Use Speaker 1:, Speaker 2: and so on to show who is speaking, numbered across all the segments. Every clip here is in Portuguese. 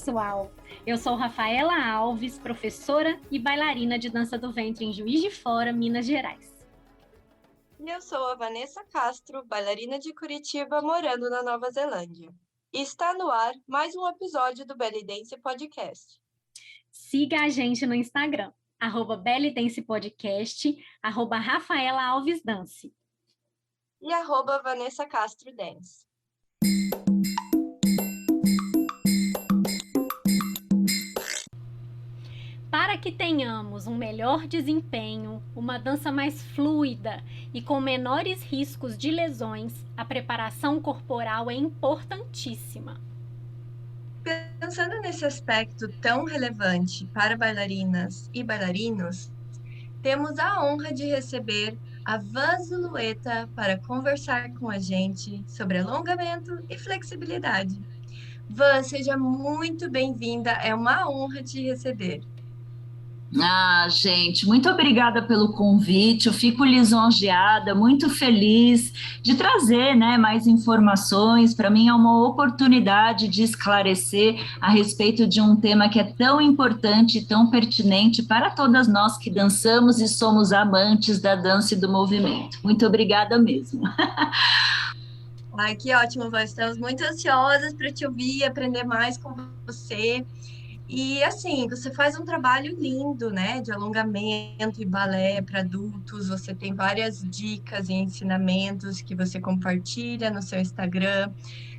Speaker 1: pessoal! Eu sou Rafaela Alves, professora e bailarina de dança do ventre em Juiz de Fora, Minas Gerais.
Speaker 2: E eu sou a Vanessa Castro, bailarina de Curitiba, morando na Nova Zelândia. E está no ar mais um episódio do Belly Dance Podcast.
Speaker 1: Siga a gente no Instagram, @bellydancepodcast, @RafaelaAlvesDance.
Speaker 2: E @Vanessa Castro Dance.
Speaker 1: Para que tenhamos um melhor desempenho, uma dança mais fluida e com menores riscos de lesões, a preparação corporal é importantíssima.
Speaker 2: Pensando nesse aspecto tão relevante para bailarinas e bailarinos, temos a honra de receber a Van Zulueta para conversar com a gente sobre alongamento e flexibilidade. Van, seja muito bem-vinda, é uma honra te receber.
Speaker 3: Gente, muito obrigada pelo convite, eu fico lisonjeada, muito feliz de trazer, mais informações. Para mim é uma oportunidade de esclarecer a respeito de um tema que é tão importante e tão pertinente para todas nós que dançamos e somos amantes da dança e do movimento. Muito obrigada mesmo.
Speaker 2: Ai, que ótimo, Van, estamos muito ansiosas para te ouvir e aprender mais com você. E assim, você faz um trabalho lindo, né, de alongamento e balé para adultos. Você tem várias dicas e ensinamentos que você compartilha no seu Instagram.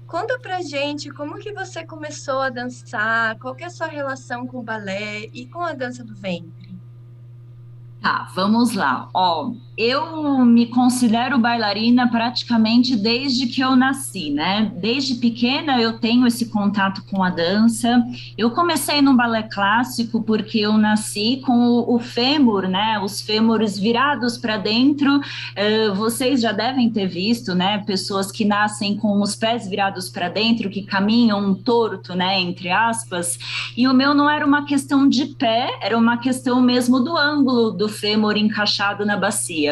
Speaker 2: Conta pra gente como que você começou a dançar, qual que é a sua relação com o balé e com a dança do ventre?
Speaker 3: Tá, vamos lá. Eu me considero bailarina praticamente desde que eu nasci, né? Desde pequena eu tenho esse contato com a dança. Eu comecei no balé clássico porque eu nasci com o fêmur, né? Os fêmures virados para dentro. Vocês já devem ter visto, né? Pessoas que nascem com os pés virados para dentro, que caminham torto, né? Entre aspas. E o meu não era uma questão de pé, era uma questão mesmo do ângulo do fêmur encaixado na bacia.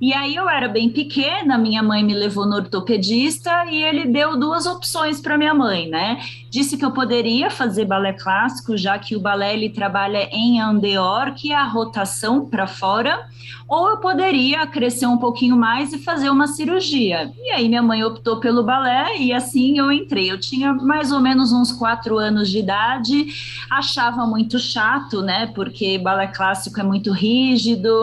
Speaker 3: E aí eu era bem pequena, minha mãe me levou no ortopedista e ele deu duas opções para minha mãe, né? Disse que eu poderia fazer balé clássico, já que o balé ele trabalha em andeor, que é a rotação para fora, ou eu poderia crescer um pouquinho mais e fazer uma cirurgia. E aí minha mãe optou pelo balé e assim eu entrei. Eu tinha mais ou menos uns 4 anos de idade, achava muito chato, né? Porque balé clássico é muito rígido,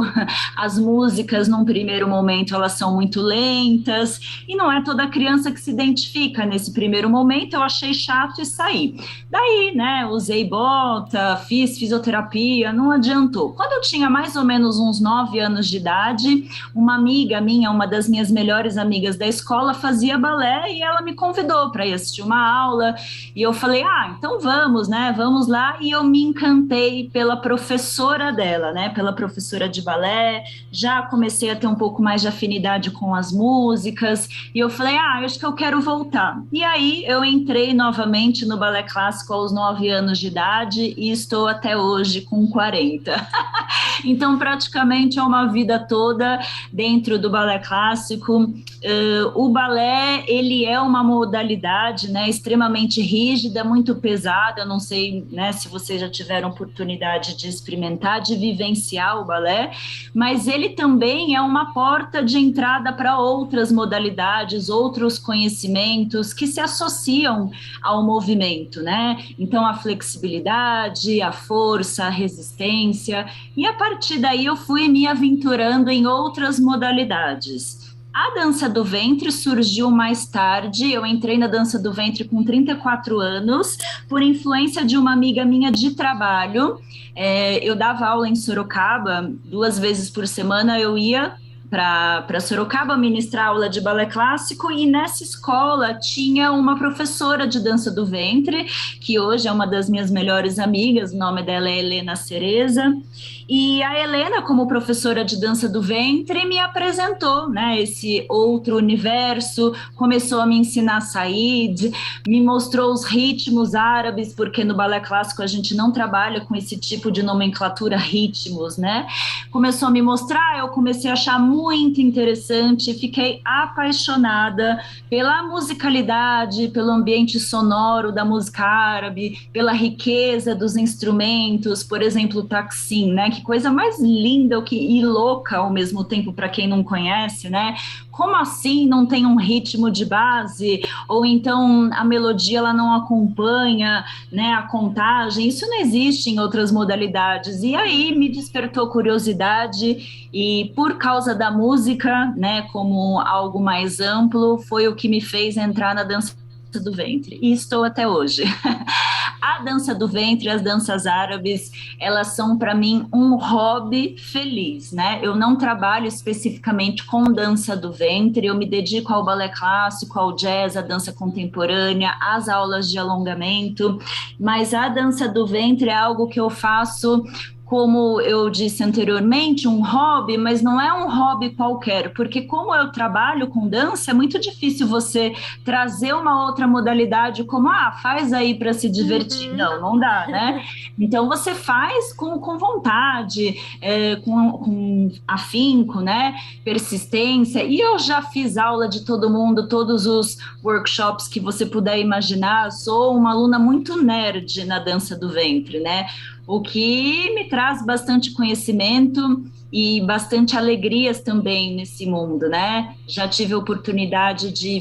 Speaker 3: as músicas num primeiro momento elas são muito lentas e não é toda criança que se identifica nesse primeiro momento. Eu achei chato e saí. Daí, né, usei bota, fiz fisioterapia, não adiantou. Quando eu tinha mais ou menos uns 9 anos de idade, uma amiga minha, uma das minhas melhores amigas da escola, fazia balé e ela me convidou para ir assistir uma aula e eu falei, então vamos, né, vamos lá. E eu me encantei pela professora dela, né, pela professora de balé. Já comecei a ter um pouco mais de afinidade com as músicas e eu falei, eu acho que eu quero voltar. E aí eu entrei novamente no balé clássico aos 9 anos de idade e estou até hoje com 40. Então praticamente é uma vida toda dentro do balé clássico. O balé, ele é uma modalidade, né, extremamente rígida, muito pesada. Não sei, né, se vocês já tiveram oportunidade de experimentar, de vivenciar o balé, mas ele também é uma porta de entrada para outras modalidades, outros conhecimentos que se associam ao movimento, né? Então, a flexibilidade, a força, a resistência, e a partir daí eu fui me aventurando em outras modalidades. A dança do ventre surgiu mais tarde. Eu entrei na dança do ventre com 34 anos, por influência de uma amiga minha de trabalho. Eu dava aula em Sorocaba, 2 vezes por semana eu ia para Sorocaba ministrar aula de balé clássico, e nessa escola tinha uma professora de dança do ventre, que hoje é uma das minhas melhores amigas, o nome dela é Helena Cereza, e a Helena, como professora de dança do ventre, me apresentou, né, esse outro universo, começou a me ensinar saíd, me mostrou os ritmos árabes, porque no balé clássico a gente não trabalha com esse tipo de nomenclatura ritmos, né? Começou a me mostrar, eu comecei a achar muito interessante, fiquei apaixonada pela musicalidade, pelo ambiente sonoro da música árabe, pela riqueza dos instrumentos, por exemplo, o taksim, né? Que coisa mais linda e louca ao mesmo tempo para quem não conhece, né? Como assim não tem um ritmo de base? Ou então a melodia ela não acompanha, né, a contagem? Isso não existe em outras modalidades. E aí me despertou curiosidade e por causa da música, né, como algo mais amplo, foi o que me fez entrar na dança do ventre. E estou até hoje. A dança do ventre, as danças árabes, elas são para mim um hobby feliz, né? Eu não trabalho especificamente com dança do ventre, eu me dedico ao balé clássico, ao jazz, à dança contemporânea, às aulas de alongamento, mas a dança do ventre é algo que eu faço, como eu disse anteriormente, um hobby, mas não é um hobby qualquer, porque como eu trabalho com dança, é muito difícil você trazer uma outra modalidade como, faz aí para se divertir. Não dá, né? Então você faz com vontade, com afinco, né? Persistência, e eu já fiz aula de todo mundo, todos os workshops que você puder imaginar, sou uma aluna muito nerd na dança do ventre, né? O que me traz bastante conhecimento e bastante alegrias também nesse mundo, né? Já tive a oportunidade de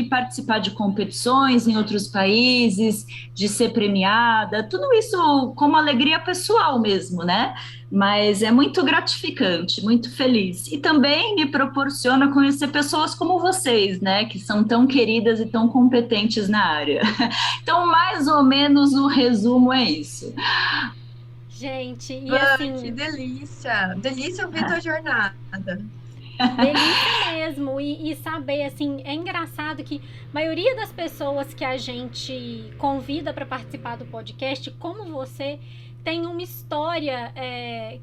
Speaker 3: participar de competições em outros países, de ser premiada, tudo isso como alegria pessoal mesmo, né? Mas é muito gratificante, muito feliz. E também me proporciona conhecer pessoas como vocês, né? Que são tão queridas e tão competentes na área. Então, mais ou menos o resumo é isso.
Speaker 1: Gente, e assim...
Speaker 2: Que delícia! Delícia ouvir tua jornada.
Speaker 1: Delícia mesmo, e saber, assim, é engraçado que a maioria das pessoas que a gente convida para participar do podcast, como você, tem uma história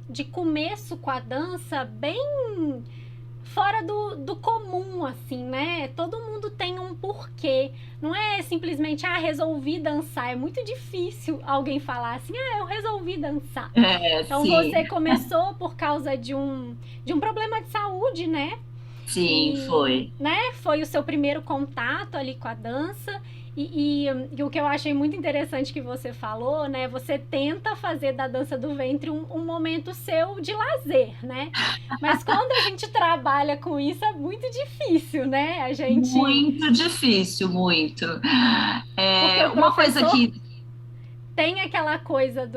Speaker 1: de começo com a dança bem fora do comum, assim, né? Todo mundo tem um porquê. Não é simplesmente, resolvi dançar. É muito difícil alguém falar assim, eu resolvi dançar. Então, sim. Você começou por causa de um problema de saúde, né?
Speaker 3: Sim, foi.
Speaker 1: Né? Foi o seu primeiro contato ali com a dança. E o que eu achei muito interessante que você falou, né? Você tenta fazer da dança do ventre um momento seu de lazer, né? Mas quando a gente trabalha com isso é muito difícil, né? A gente...
Speaker 3: Muito difícil, muito. Uma coisa que...
Speaker 1: Tem aquela coisa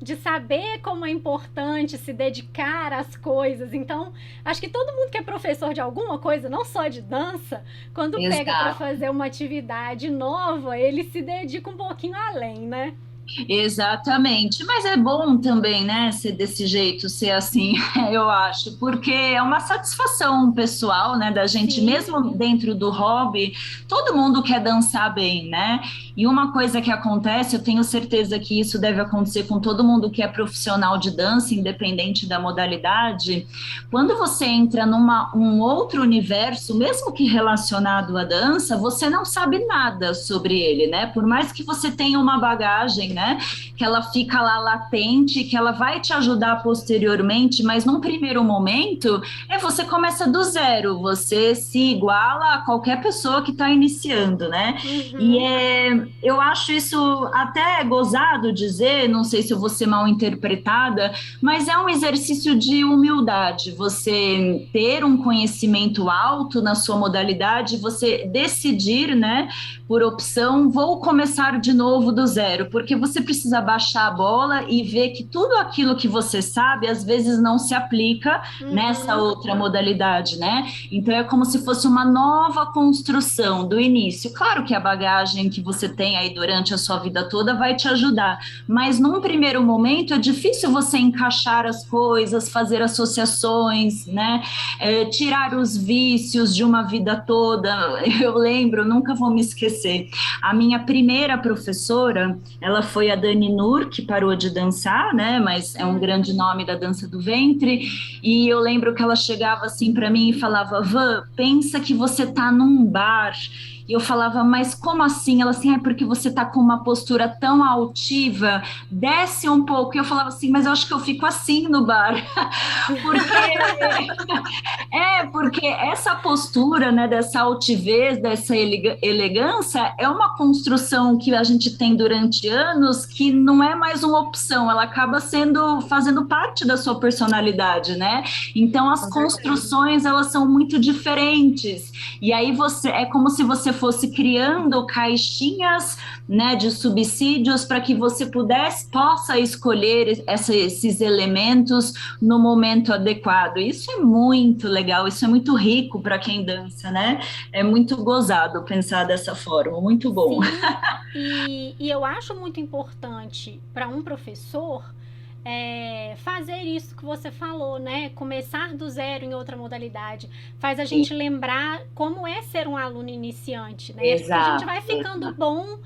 Speaker 1: de saber como é importante se dedicar às coisas. Então, acho que todo mundo que é professor de alguma coisa, não só de dança, quando pega para fazer uma atividade nova, ele se dedica um pouquinho além, né?
Speaker 3: Exatamente, mas é bom também, né, ser desse jeito, ser assim, eu acho, porque é uma satisfação pessoal, né, da gente, sim, mesmo dentro do hobby, todo mundo quer dançar bem, né, e uma coisa que acontece, eu tenho certeza que isso deve acontecer com todo mundo que é profissional de dança, independente da modalidade, quando você entra num outro universo, mesmo que relacionado à dança, você não sabe nada sobre ele, né, por mais que você tenha uma bagagem, né, que ela fica lá latente, que ela vai te ajudar posteriormente, mas num primeiro momento, você começa do zero, você se iguala a qualquer pessoa que está iniciando, né? Uhum. E eu acho isso até gozado dizer, não sei se eu vou ser mal interpretada, mas é um exercício de humildade, você ter um conhecimento alto na sua modalidade, você decidir, né, por opção, vou começar de novo do zero, porque você precisa baixar a bola e ver que tudo aquilo que você sabe, às vezes não se aplica nessa outra modalidade, né? Então é como se fosse uma nova construção do início. Claro que a bagagem que você tem aí durante a sua vida toda vai te ajudar, mas num primeiro momento é difícil você encaixar as coisas, fazer associações, né? Tirar os vícios de uma vida toda. Eu lembro, nunca vou me esquecer, a minha primeira professora, ela foi a Dani Nur, que parou de dançar, né, mas é um grande nome da dança do ventre, e eu lembro que ela chegava assim para mim e falava, Van, pensa que você tá num bar. E eu falava, mas como assim? Ela assim, porque você tá com uma postura tão altiva, desce um pouco. E eu falava assim, mas eu acho que eu fico assim no bar. Porque Porque essa postura, né, dessa altivez, dessa elegância, é uma construção que a gente tem durante anos que não é mais uma opção, ela acaba fazendo parte da sua personalidade, né? Então as construções, elas são muito diferentes. E aí é como se você fosse criando caixinhas, né, de subsídios para que você possa escolher esses elementos no momento adequado. Isso é muito legal, isso é muito rico para quem dança, né? É muito gozado pensar dessa forma, muito bom.
Speaker 1: Sim, e eu acho muito importante para um professor fazer isso que você falou, né? Começar do zero em outra modalidade. Faz a gente lembrar como é ser um aluno iniciante, né?
Speaker 3: Exato,
Speaker 1: porque a gente vai ficando bom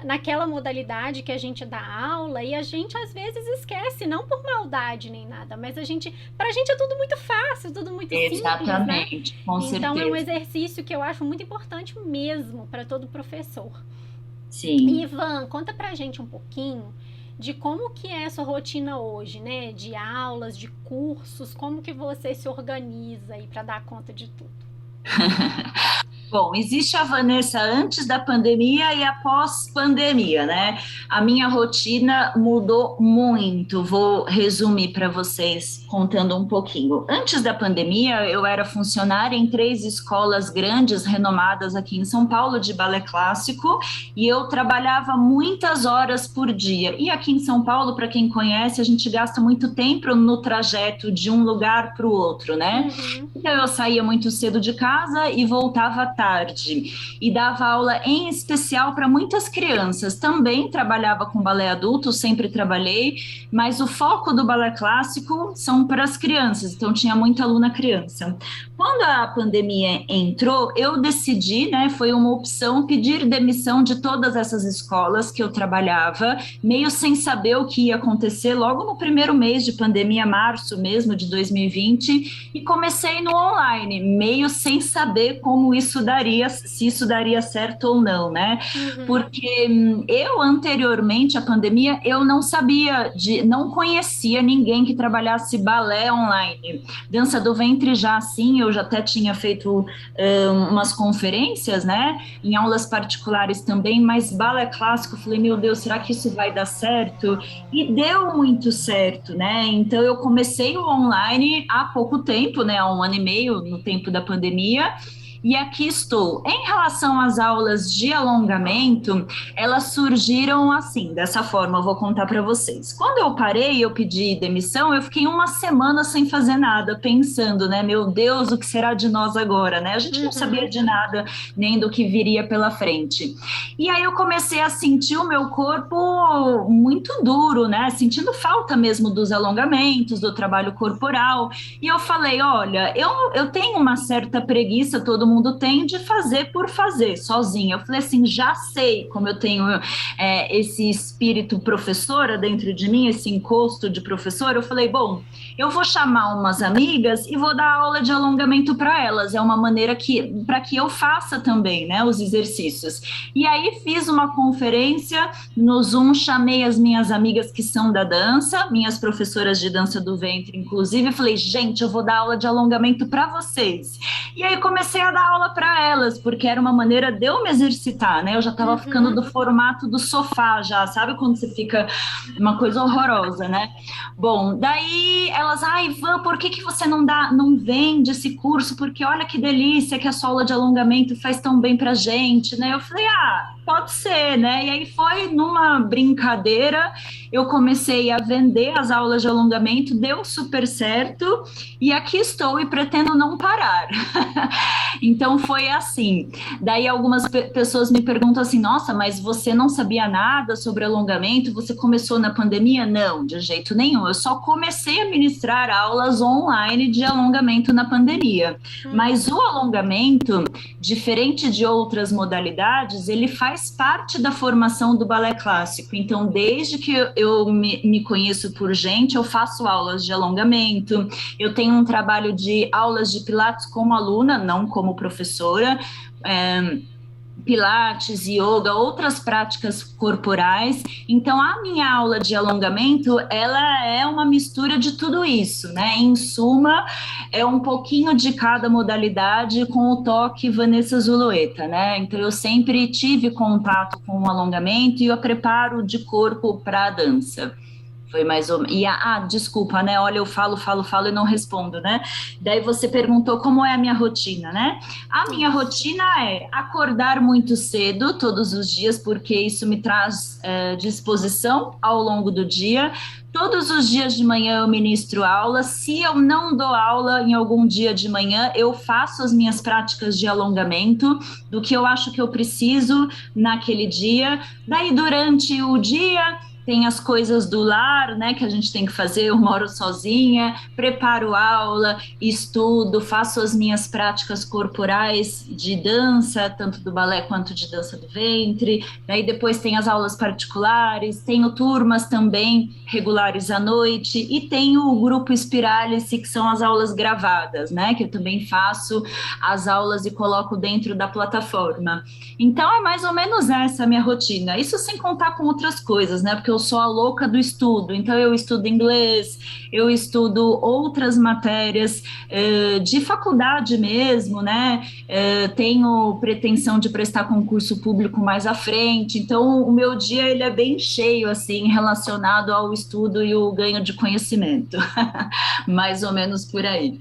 Speaker 1: naquela modalidade que a gente dá aula e a gente às vezes esquece, não por maldade nem nada, mas pra gente é tudo muito fácil, tudo muito simples, né?
Speaker 3: Exatamente, com certeza.
Speaker 1: Então é um exercício que eu acho muito importante mesmo para todo professor.
Speaker 3: Sim.
Speaker 1: Ivan, conta pra gente um pouquinho de como que é a sua rotina hoje, né? De aulas, de cursos, como que você se organiza aí para dar conta de tudo?
Speaker 3: Bom, existe a Vanessa antes da pandemia e após pandemia, né? A minha rotina mudou muito. Vou resumir para vocês contando um pouquinho. Antes da pandemia, eu era funcionária em 3 escolas grandes, renomadas aqui em São Paulo, de balé clássico, e eu trabalhava muitas horas por dia. E aqui em São Paulo, para quem conhece, a gente gasta muito tempo no trajeto de um lugar para o outro, né? Então eu saía muito cedo de casa e voltava à tarde e dava aula em especial para muitas crianças. Também trabalhava com balé adulto, sempre trabalhei, mas o foco do balé clássico são para as crianças, então tinha muita aluna criança. Quando a pandemia entrou, eu decidi, né, foi uma opção, pedir demissão de todas essas escolas que eu trabalhava, meio sem saber o que ia acontecer, logo no primeiro mês de pandemia, março mesmo de 2020, e comecei no online, meio sem saber como isso daria, se isso daria certo ou não, né? Porque eu, anteriormente à pandemia, eu não sabia, não conhecia ninguém que trabalhasse balé online. Dança do ventre já assim, eu já até tinha feito umas conferências, né? Em aulas particulares também, mas balé clássico, falei, meu Deus, será que isso vai dar certo? E deu muito certo, né? Então eu comecei o online há pouco tempo, né? Há 1 ano e meio, no tempo da pandemia, e aqui estou. Em relação às aulas de alongamento, elas surgiram assim, dessa forma, eu vou contar para vocês. Quando eu parei, eu pedi demissão, eu fiquei 1 semana sem fazer nada, pensando, né, meu Deus, o que será de nós agora, né? A gente não sabia de nada, nem do que viria pela frente. E aí eu comecei a sentir o meu corpo muito duro, né? Sentindo falta mesmo dos alongamentos, do trabalho corporal. E eu falei, olha, eu tenho uma certa preguiça, todo mundo tem, de fazer por fazer, sozinha. Eu falei assim, já sei, como eu tenho esse espírito professora dentro de mim, esse encosto de professora, eu falei, bom, eu vou chamar umas amigas e vou dar aula de alongamento para elas, é uma maneira para que eu faça também, né, os exercícios. E aí fiz uma conferência no Zoom, chamei as minhas amigas que são da dança, minhas professoras de dança do ventre, inclusive, falei, gente, eu vou dar aula de alongamento para vocês. E aí comecei a dar aula para elas, porque era uma maneira de eu me exercitar, né? Eu já estava ficando do formato do sofá já, sabe quando você fica uma coisa horrorosa, né? Bom, daí elas, Ivan, por que você não vende esse curso? Porque olha que delícia que a sua aula de alongamento faz tão bem pra gente, né? Eu falei, pode ser, né? E aí foi numa brincadeira, eu comecei a vender as aulas de alongamento, deu super certo, e aqui estou e pretendo não parar. Então foi assim. Daí algumas pessoas me perguntam assim, nossa, mas você não sabia nada sobre alongamento? Você começou na pandemia? Não, de jeito nenhum. Eu só comecei a ministrar aulas online de alongamento na pandemia. Mas o alongamento, diferente de outras modalidades, ele faz parte da formação do balé clássico. Então, desde que eu me conheço por gente, eu faço aulas de alongamento, eu tenho um trabalho de aulas de pilates como aluna, não como professora, pilates, yoga, outras práticas corporais. Então, a minha aula de alongamento, ela é uma mistura de tudo isso, né? Em suma, é um pouquinho de cada modalidade com o toque Vanessa Zulueta, né? Então, eu sempre tive contato com o alongamento e o preparo de corpo para a dança. Foi mais ou menos. Desculpa, né? Olha, eu falo e não respondo, né? Daí você perguntou como é a minha rotina, né? A minha rotina é acordar muito cedo todos os dias, porque isso me traz disposição ao longo do dia. Todos os dias de manhã eu ministro aula. Se eu não dou aula em algum dia de manhã, eu faço as minhas práticas de alongamento do que eu acho que eu preciso naquele dia. Daí, durante o dia, tem as coisas do lar, né, que a gente tem que fazer. Eu moro sozinha, preparo aula, estudo, faço as minhas práticas corporais de dança, tanto do balé quanto de dança do ventre. Daí depois tem as aulas particulares, tenho turmas também regulares à noite e tenho o grupo Spiralice, que são as aulas gravadas, né, que eu também faço as aulas e coloco dentro da plataforma. Então é mais ou menos essa a minha rotina. Isso sem contar com outras coisas, né, porque eu sou a louca do estudo, então eu estudo inglês, eu estudo outras matérias de faculdade mesmo, né? Tenho pretensão de prestar concurso público mais à frente, então o meu dia ele é bem cheio, assim, relacionado ao estudo e o ganho de conhecimento, mais ou menos por aí.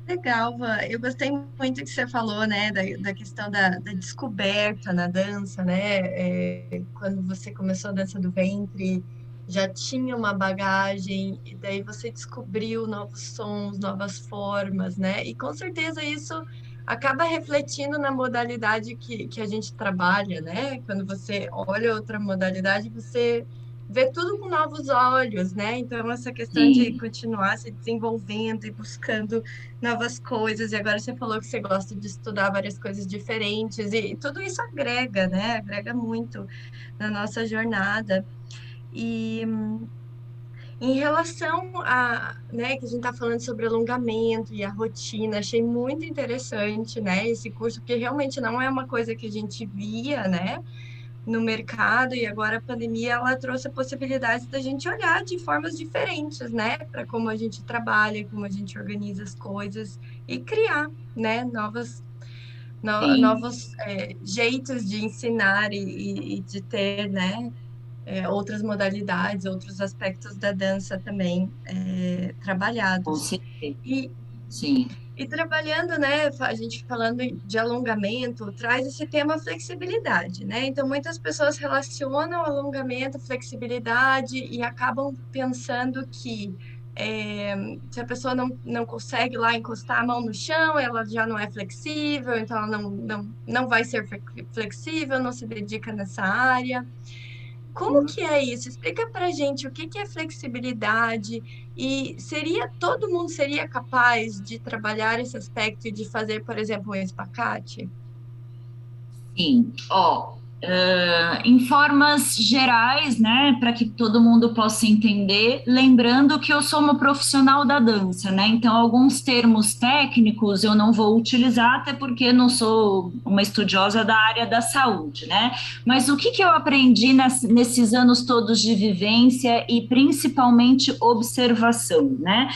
Speaker 2: Legal, Van. Eu gostei muito que você falou, né, da questão da descoberta na dança, né? Quando você começou a dança do ventre, já tinha uma bagagem, e daí você descobriu novos sons, novas formas, né? E com certeza isso acaba refletindo na modalidade que a gente trabalha, né? Quando você olha outra modalidade, você vê tudo com novos olhos, né? Então, essa questão de
Speaker 3: Sim.
Speaker 2: continuar se desenvolvendo e buscando novas coisas, e agora você falou que você gosta de estudar várias coisas diferentes, e tudo isso agrega, né? Agrega muito na nossa jornada. E em relação a, né, que a gente está falando sobre alongamento e a rotina, achei muito interessante, né, esse curso, porque realmente não é uma coisa que a gente via, né, no mercado, e agora a pandemia ela trouxe a possibilidade da gente olhar de formas diferentes, né, para como a gente trabalha, como a gente organiza as coisas e criar, né,
Speaker 3: Sim.
Speaker 2: novos jeitos de ensinar e de ter, né, outras modalidades, outros aspectos da dança também
Speaker 3: Com
Speaker 2: trabalhados.
Speaker 3: certeza.
Speaker 2: E
Speaker 3: Sim.
Speaker 2: e trabalhando, né, a gente falando de alongamento, traz esse tema flexibilidade, né? Então, muitas pessoas relacionam alongamento, flexibilidade e acabam pensando que se a pessoa não consegue lá encostar a mão no chão, ela já não é flexível, então ela não vai ser flexível, não se dedica nessa área. Como que é isso? Explica pra gente o que que é flexibilidade e todo mundo seria capaz de trabalhar esse aspecto e de fazer, por exemplo, um espacate?
Speaker 3: Sim, ó, em formas gerais, né, para que todo mundo possa entender, lembrando que eu sou uma profissional da dança, né, então alguns termos técnicos eu não vou utilizar, até porque não sou uma estudiosa da área da saúde, né, mas o que que eu aprendi nesses anos todos de vivência e principalmente observação, né,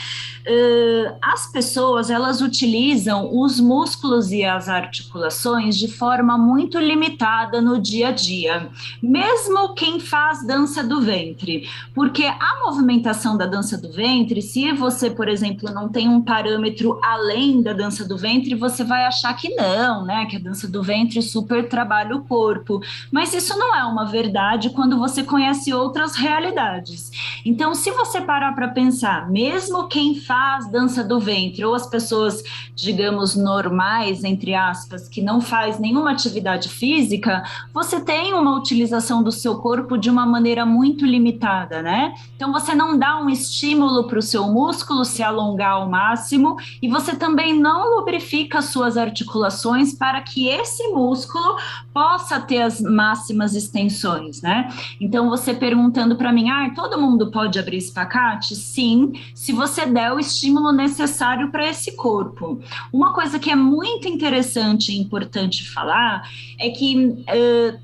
Speaker 3: as pessoas, elas utilizam os músculos e as articulações de forma muito limitada no dia a dia, mesmo quem faz dança do ventre, porque a movimentação da dança do ventre, se você, por exemplo, não tem um parâmetro além da dança do ventre, você vai achar que não, né, que a dança do ventre super trabalha o corpo, mas isso não é uma verdade quando você conhece outras realidades. Então, se você parar para pensar, mesmo quem faz dança do ventre, ou as pessoas, digamos, normais, entre aspas, que não faz nenhuma atividade física, você tem uma utilização do seu corpo de uma maneira muito limitada, né? Então, você não dá um estímulo para o seu músculo se alongar ao máximo e você também não lubrifica suas articulações para que esse músculo possa ter as máximas extensões, né? Então, você perguntando para mim, todo mundo pode abrir espacate? Sim, se você der o estímulo necessário para esse corpo. Uma coisa que é muito interessante e importante falar é que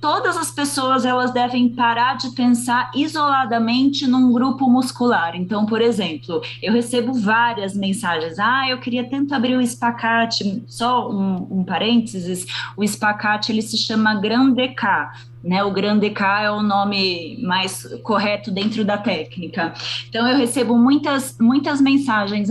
Speaker 3: todas as pessoas, elas devem parar de pensar isoladamente num grupo muscular. Então, por exemplo, eu recebo várias mensagens, eu queria tanto abrir o espacate, só um parênteses, o espacate, ele se chama Grande K, né? O Grande K é o nome mais correto dentro da técnica. Então, eu recebo muitas mensagens,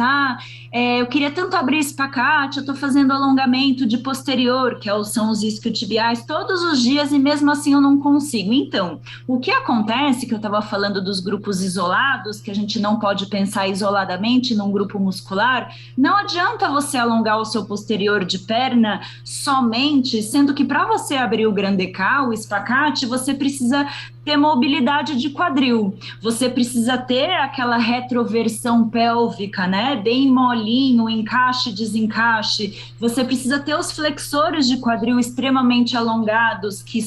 Speaker 3: eu queria tanto abrir espacate, eu estou fazendo alongamento de posterior, que são os isquiotibiais, todos os dias e mesmo assim eu não consigo. Então, o que acontece, que eu estava falando dos grupos isolados, que a gente não pode pensar isoladamente num grupo muscular, não adianta você alongar o seu posterior de perna somente, sendo que para você abrir o Grande K, o espacate, você precisa ter mobilidade de quadril, você precisa ter aquela retroversão pélvica, né, bem molinho, encaixe, desencaixe, você precisa ter os flexores de quadril extremamente alongados, que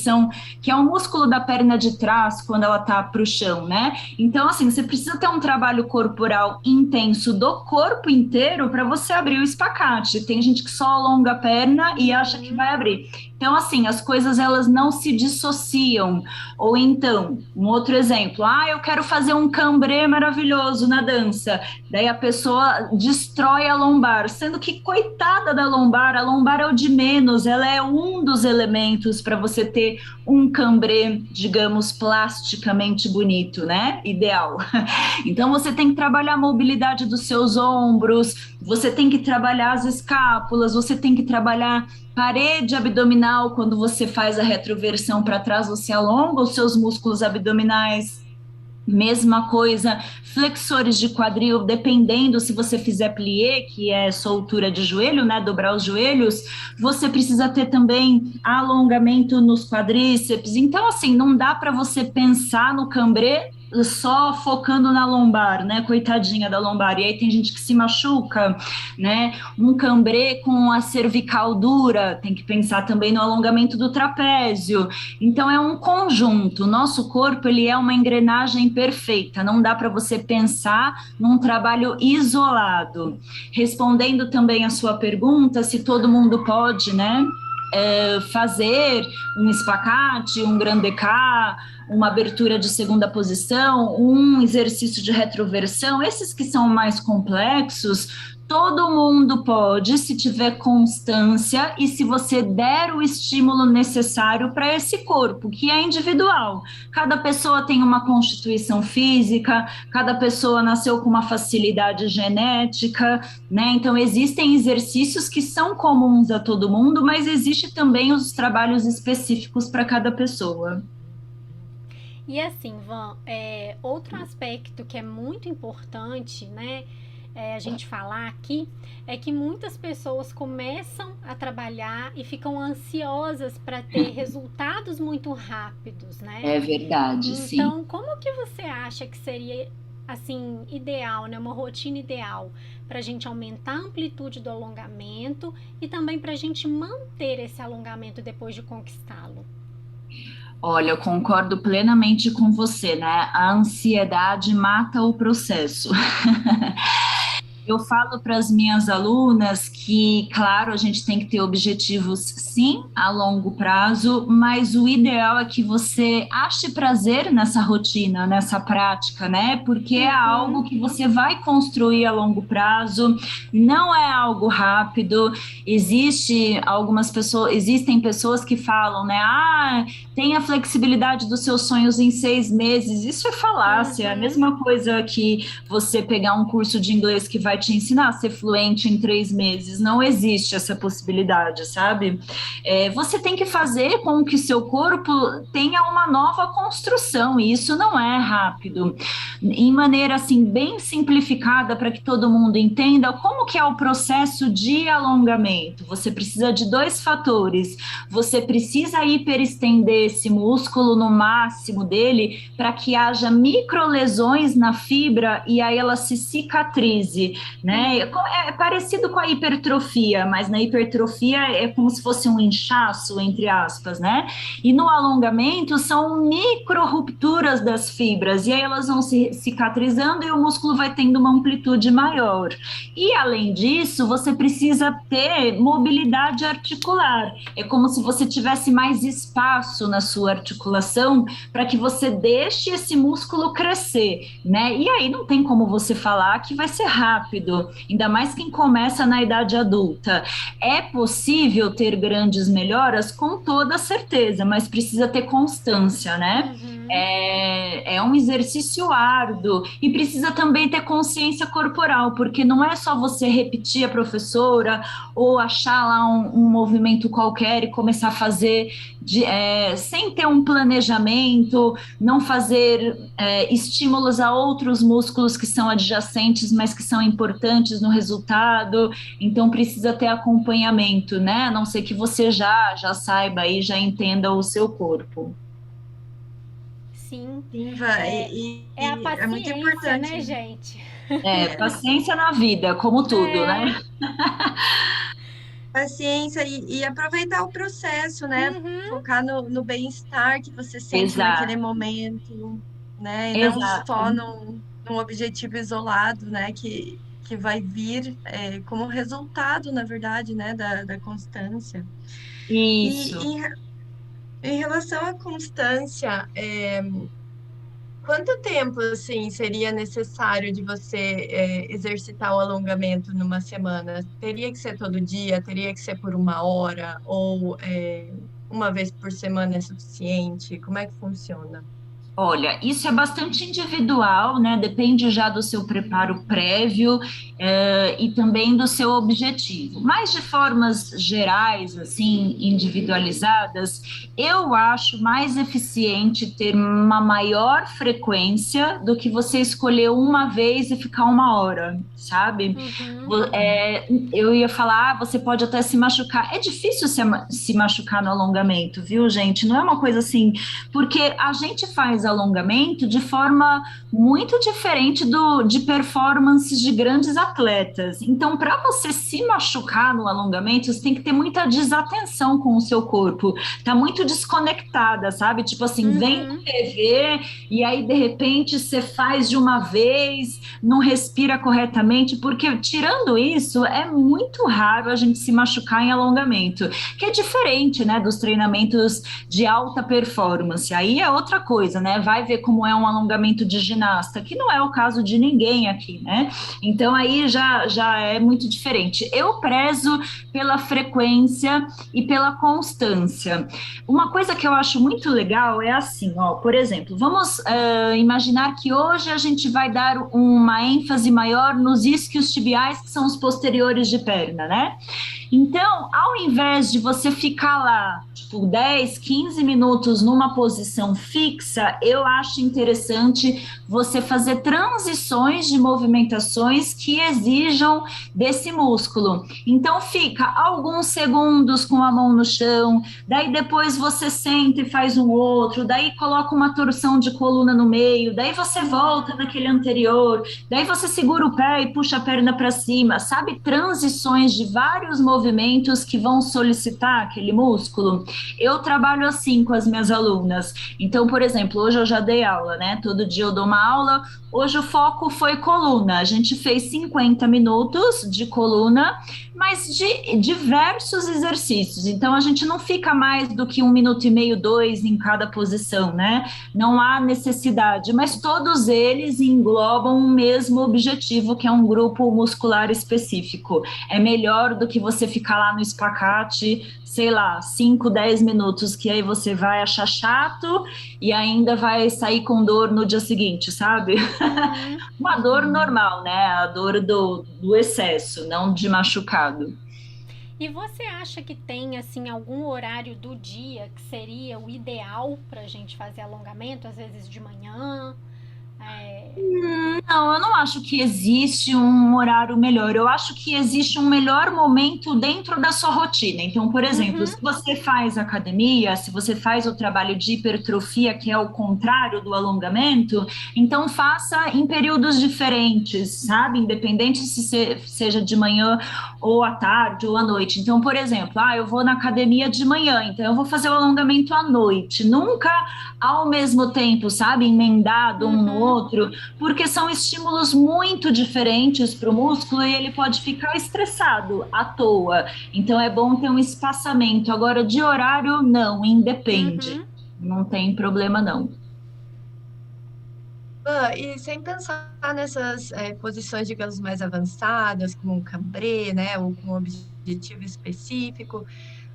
Speaker 3: é o músculo da perna de trás, quando ela tá pro chão, né, então assim, você precisa ter um trabalho corporal intenso do corpo inteiro para você abrir o espacate. Tem gente que só alonga a perna e acha que vai abrir. Então, assim, as coisas, elas não se dissociam. Ou então, um outro exemplo, eu quero fazer um cambré maravilhoso na dança. Daí a pessoa destrói a lombar, sendo que, coitada da lombar, a lombar é o de menos, ela é um dos elementos para você ter um cambré, digamos, plasticamente bonito, né? Ideal. Então, você tem que trabalhar a mobilidade dos seus ombros, você tem que trabalhar as escápulas, você tem que trabalhar parede abdominal. Quando você faz a retroversão para trás, você alonga os seus músculos abdominais. Mesma coisa, flexores de quadril, dependendo se você fizer plié, que é soltura de joelho, né, dobrar os joelhos, você precisa ter também alongamento nos quadríceps. Então, assim, não dá para você pensar no cambré só focando na lombar, né, coitadinha da lombar, e aí tem gente que se machuca, né, um cambré com a cervical dura, tem que pensar também no alongamento do trapézio. Então é um conjunto, o nosso corpo, ele é uma engrenagem perfeita, não dá para você pensar num trabalho isolado. Respondendo também a sua pergunta, se todo mundo pode, né, fazer um espacate, um Grande K, uma abertura de segunda posição, um exercício de retroversão, esses que são mais complexos, todo mundo pode, se tiver constância e se você der o estímulo necessário para esse corpo, que é individual. Cada pessoa tem uma constituição física, cada pessoa nasceu com uma facilidade genética, né? Então, existem exercícios que são comuns a todo mundo, mas existe também os trabalhos específicos para cada pessoa.
Speaker 1: E assim, Van, outro aspecto que é muito importante, né, a gente falar aqui, é que muitas pessoas começam a trabalhar e ficam ansiosas para ter resultados muito rápidos, né?
Speaker 3: É verdade,
Speaker 1: então,
Speaker 3: sim.
Speaker 1: Então, como que você acha que seria, assim, ideal, né, uma rotina ideal para a gente aumentar a amplitude do alongamento e também para a gente manter esse alongamento depois de conquistá-lo?
Speaker 3: Olha, eu concordo plenamente com você, né? A ansiedade mata o processo. Eu falo para as minhas alunas que, claro, a gente tem que ter objetivos, sim, a longo prazo, mas o ideal é que você ache prazer nessa rotina, nessa prática, né? Porque é algo que você vai construir a longo prazo, não é algo rápido. Existem pessoas que falam, né? Tenha flexibilidade dos seus sonhos em 6 meses. Isso é falácia. É a mesma coisa que você pegar um curso de inglês que vai vai te ensinar a ser fluente em 3 meses, não existe essa possibilidade, sabe? Você tem que fazer com que seu corpo tenha uma nova construção, e isso não é rápido. Em maneira, assim, bem simplificada, para que todo mundo entenda como que é o processo de alongamento. Você precisa de 2 fatores. Você precisa hiperestender esse músculo no máximo dele para que haja microlesões na fibra e aí ela se cicatrize, né? É parecido com a hipertrofia, mas na hipertrofia é como se fosse um inchaço, entre aspas, né? E no alongamento são micro rupturas das fibras e aí elas vão se cicatrizando e o músculo vai tendo uma amplitude maior. E além disso, você precisa ter mobilidade articular. É como se você tivesse mais espaço na sua articulação para que você deixe esse músculo crescer, né? E aí não tem como você falar que vai ser rápido, ainda mais quem começa na idade adulta. É possível ter grandes melhoras com toda certeza, mas precisa ter constância, né? É um exercício árduo e precisa também ter consciência corporal, porque não é só você repetir a professora ou achar lá um movimento qualquer e começar a fazer sem ter um planejamento, não fazer estímulos a outros músculos que são adjacentes, mas que são importantes no resultado. Então precisa ter acompanhamento, né? A não ser que você já saiba e já entenda o seu corpo.
Speaker 1: Sim.
Speaker 2: É
Speaker 1: a paciência,
Speaker 2: muito importante,
Speaker 1: né, gente?
Speaker 3: Paciência na vida, como tudo, né?
Speaker 2: Paciência e aproveitar o processo, né? Focar no bem-estar que você sente naquele momento, né? E não só num objetivo isolado, né? Que vai vir como resultado, na verdade, né? Da constância.
Speaker 3: Isso.
Speaker 2: E em relação à constância, quanto tempo, assim, seria necessário de você exercitar o alongamento numa semana? Teria que ser todo dia? Teria que ser por 1 hora? Ou uma vez por semana é suficiente? Como é que funciona?
Speaker 3: Olha, isso é bastante individual, né? Depende já do seu preparo prévio e também do seu objetivo. Mas de formas gerais, assim, individualizadas, eu acho mais eficiente ter uma maior frequência do que você escolher uma vez e ficar 1 hora, sabe? Eu ia falar, você pode até se machucar. É difícil se machucar no alongamento, viu, gente? Não é uma coisa assim, porque a gente faz alongamento de forma muito diferente de performances de grandes atletas. Então, para você se machucar no alongamento, você tem que ter muita desatenção com o seu corpo. Tá muito desconectada, sabe? Tipo assim, vem na TV e aí, de repente, você faz de uma vez, não respira corretamente, porque tirando isso, é muito raro a gente se machucar em alongamento, que é diferente, né, dos treinamentos de alta performance. Aí é outra coisa, né? Vai ver como é um alongamento de ginasta, que não é o caso de ninguém aqui, né? Então aí já é muito diferente. Eu prezo pela frequência e pela constância. Uma coisa que eu acho muito legal é assim, ó, por exemplo, vamos imaginar que hoje a gente vai dar uma ênfase maior nos isquios tibiais, que são os posteriores de perna, né? Então, ao invés de você ficar lá, tipo, 10, 15 minutos numa posição fixa, eu acho interessante você fazer transições de movimentações que exijam desse músculo. Então, fica alguns segundos com a mão no chão, daí depois você senta e faz um outro, daí coloca uma torção de coluna no meio, daí você volta naquele anterior, daí você segura o pé e puxa a perna para cima, sabe? Transições de vários movimentos que vão solicitar aquele músculo. Eu trabalho assim com as minhas alunas. Então, por exemplo, hoje eu já dei aula, né? Todo dia eu dou uma aula. Hoje o foco foi coluna. A gente fez 50 minutos de coluna, mas de diversos exercícios. Então, a gente não fica mais do que 1 minuto e meio, 2 em cada posição, né? Não há necessidade, mas todos eles englobam o mesmo objetivo, que é um grupo muscular específico. É melhor do que você ficar lá no espacate, sei lá, 5, 10 minutos, que aí você vai achar chato e ainda vai sair com dor no dia seguinte, sabe? Uma dor normal, né? A dor do excesso, não de machucado.
Speaker 1: E você acha que tem, assim, algum horário do dia que seria o ideal para a gente fazer alongamento? Às vezes de manhã?
Speaker 3: Não, eu não acho que existe um horário melhor. Eu acho que existe um melhor momento dentro da sua rotina. Então, por exemplo, se você faz academia, se você faz o trabalho de hipertrofia, que é o contrário do alongamento, então faça em períodos diferentes, sabe? Independente se seja de manhã ou à tarde ou à noite. Então, por exemplo, eu vou na academia de manhã, então eu vou fazer o alongamento à noite. Nunca ao mesmo tempo, sabe? Emendado um no outro, porque são estímulos muito diferentes para o músculo e ele pode ficar estressado à toa. Então é bom ter um espaçamento. Agora, de horário, não, independe. Não tem problema, não.
Speaker 2: E sem pensar nessas posições, digamos, mais avançadas, como um cambrê, né, ou com um objetivo específico,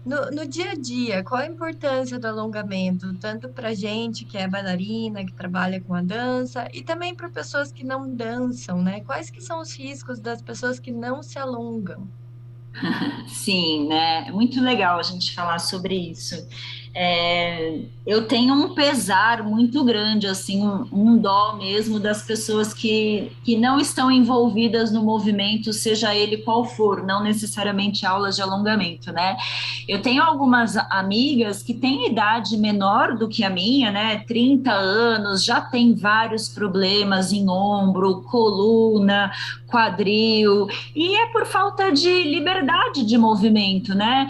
Speaker 2: no dia a dia, qual a importância do alongamento, tanto para gente que é bailarina, que trabalha com a dança, e também para pessoas que não dançam, né? Quais que são os riscos das pessoas que não se alongam?
Speaker 3: Sim, né? É muito legal a gente falar sobre isso. Eu tenho um pesar muito grande, assim, um dó mesmo das pessoas que não estão envolvidas no movimento, seja ele qual for, não necessariamente aulas de alongamento, né? Eu tenho algumas amigas que têm idade menor do que a minha, né? 30 anos, já tem vários problemas em ombro, coluna, quadril, e é por falta de liberdade de movimento, né?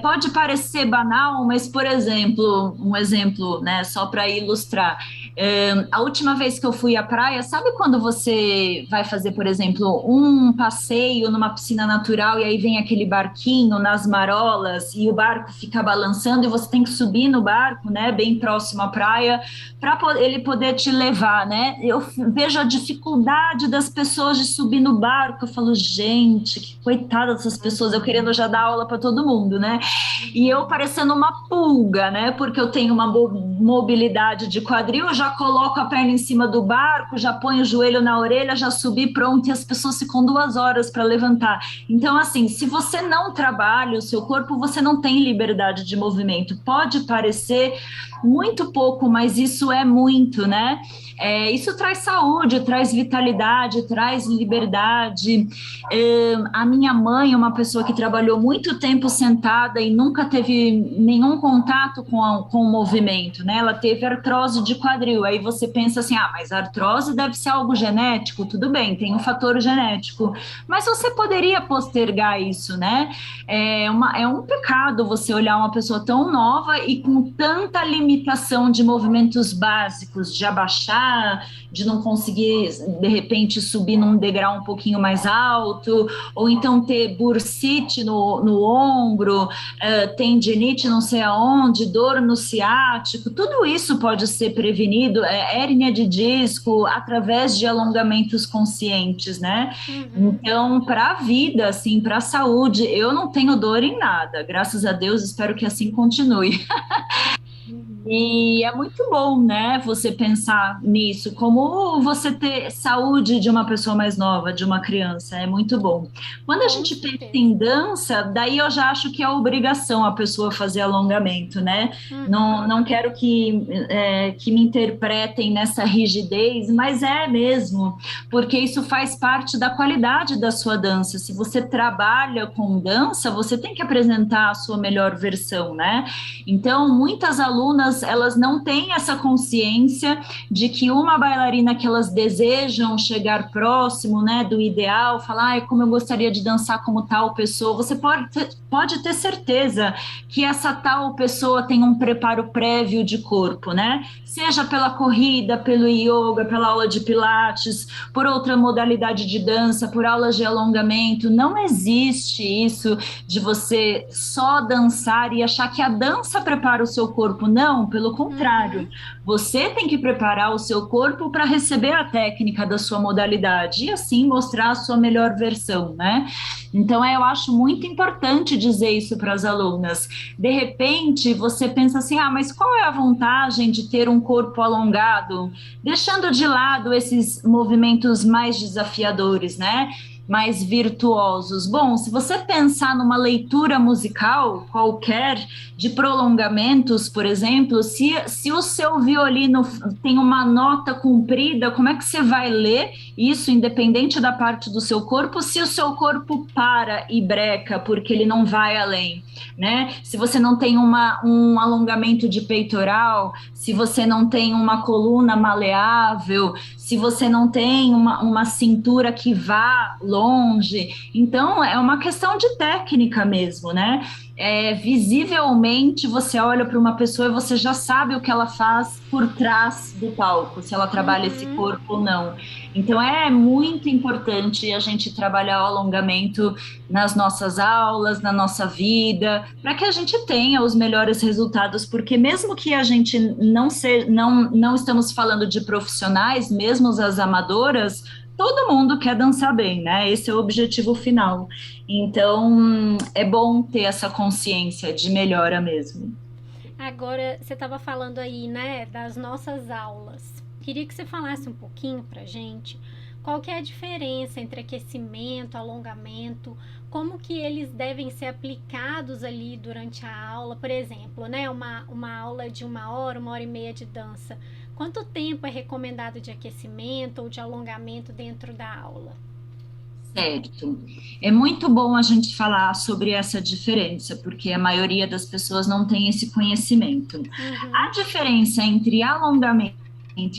Speaker 3: Pode parecer banal, mas, por exemplo, um exemplo, né, só para ilustrar, a última vez que eu fui à praia, sabe quando você vai fazer, por exemplo, um passeio numa piscina natural e aí vem aquele barquinho nas marolas e o barco fica balançando e você tem que subir no barco, né, bem próximo à praia, para ele poder te levar, né? Eu vejo a dificuldade das pessoas de subir no barco, eu falo, gente, que coitada dessas pessoas, eu querendo já dar aula para todo mundo, né? E eu parecendo uma pulga, né? Porque eu tenho uma mobilidade de quadril, eu já coloco a perna em cima do barco, já ponho o joelho na orelha, já subi, pronto, e as pessoas ficam 2 horas para levantar. Então, assim, se você não trabalha o seu corpo, você não tem liberdade de movimento. Pode parecer muito pouco, mas isso é muito, né? Isso traz saúde, traz vitalidade, traz liberdade. A minha mãe, uma pessoa que trabalhou muito tempo sentada e nunca teve nenhum contato com o movimento, né? Ela teve artrose de quadril. Aí você pensa assim, mas a artrose deve ser algo genético. Tudo bem, tem um fator genético. Mas você poderia postergar isso, né? É um pecado você olhar uma pessoa tão nova e com tanta limitação de movimentos básicos, de abaixar, de não conseguir, de repente, subir num degrau um pouquinho mais alto, ou então ter bursite no ombro, tendinite não sei aonde, dor no ciático, tudo isso pode ser prevenido, hérnia de disco, através de alongamentos conscientes, né? Então, para a vida, assim, para a saúde, eu não tenho dor em nada, graças a Deus, espero que assim continue. E é muito bom, né, você pensar nisso, como você ter saúde de uma pessoa mais nova, de uma criança, é muito bom. Quando a gente pensa em dança, daí eu já acho que é obrigação a pessoa fazer alongamento, né? Não quero que me interpretem nessa rigidez, mas é mesmo, porque isso faz parte da qualidade da sua dança. Se você trabalha com dança, você tem que apresentar a sua melhor versão, né? Então, muitas alunas alunas, elas não têm essa consciência de que uma bailarina que elas desejam chegar próximo, né, do ideal, falar, ai, como eu gostaria de dançar como tal pessoa, você pode ter certeza que essa tal pessoa tem um preparo prévio de corpo, né? Seja pela corrida, pelo yoga, pela aula de pilates, por outra modalidade de dança, por aulas de alongamento. Não existe isso de você só dançar e achar que a dança prepara o seu corpo. Não, pelo contrário. Você tem que preparar o seu corpo para receber a técnica da sua modalidade e assim mostrar a sua melhor versão, né? Então, eu acho muito importante dizer isso para as alunas. De repente, você pensa assim, mas qual é a vantagem de ter um corpo alongado? Deixando de lado esses movimentos mais desafiadores, né? Mais virtuosos. Bom, se você pensar numa leitura musical qualquer, de prolongamentos, por exemplo, se o seu violino tem uma nota comprida, como é que você vai ler isso, independente da parte do seu corpo, se o seu corpo para e breca, porque ele não vai além, né? Se você não tem um alongamento de peitoral, se você não tem uma coluna maleável, se você não tem uma cintura que vá longe. Então, é uma questão de técnica mesmo, né? Visivelmente, você olha para uma pessoa e você já sabe o que ela faz por trás do palco, se ela trabalha esse corpo ou não. Então, é muito importante a gente trabalhar o alongamento nas nossas aulas, na nossa vida, para que a gente tenha os melhores resultados, porque mesmo que a gente não estamos falando de profissionais, mesmo as amadoras, todo mundo quer dançar bem, né? Esse é o objetivo final. Então, é bom ter essa consciência de melhora mesmo.
Speaker 1: Agora, você estava falando aí, né, das nossas aulas. Queria que você falasse um pouquinho pra gente qual que é a diferença entre aquecimento, alongamento, como que eles devem ser aplicados ali durante a aula, por exemplo, né, uma aula de 1 hora e meia de dança. Quanto tempo é recomendado de aquecimento ou de alongamento dentro da aula?
Speaker 3: Certo. É muito bom a gente falar sobre essa diferença, porque a maioria das pessoas não tem esse conhecimento. A diferença entre alongamento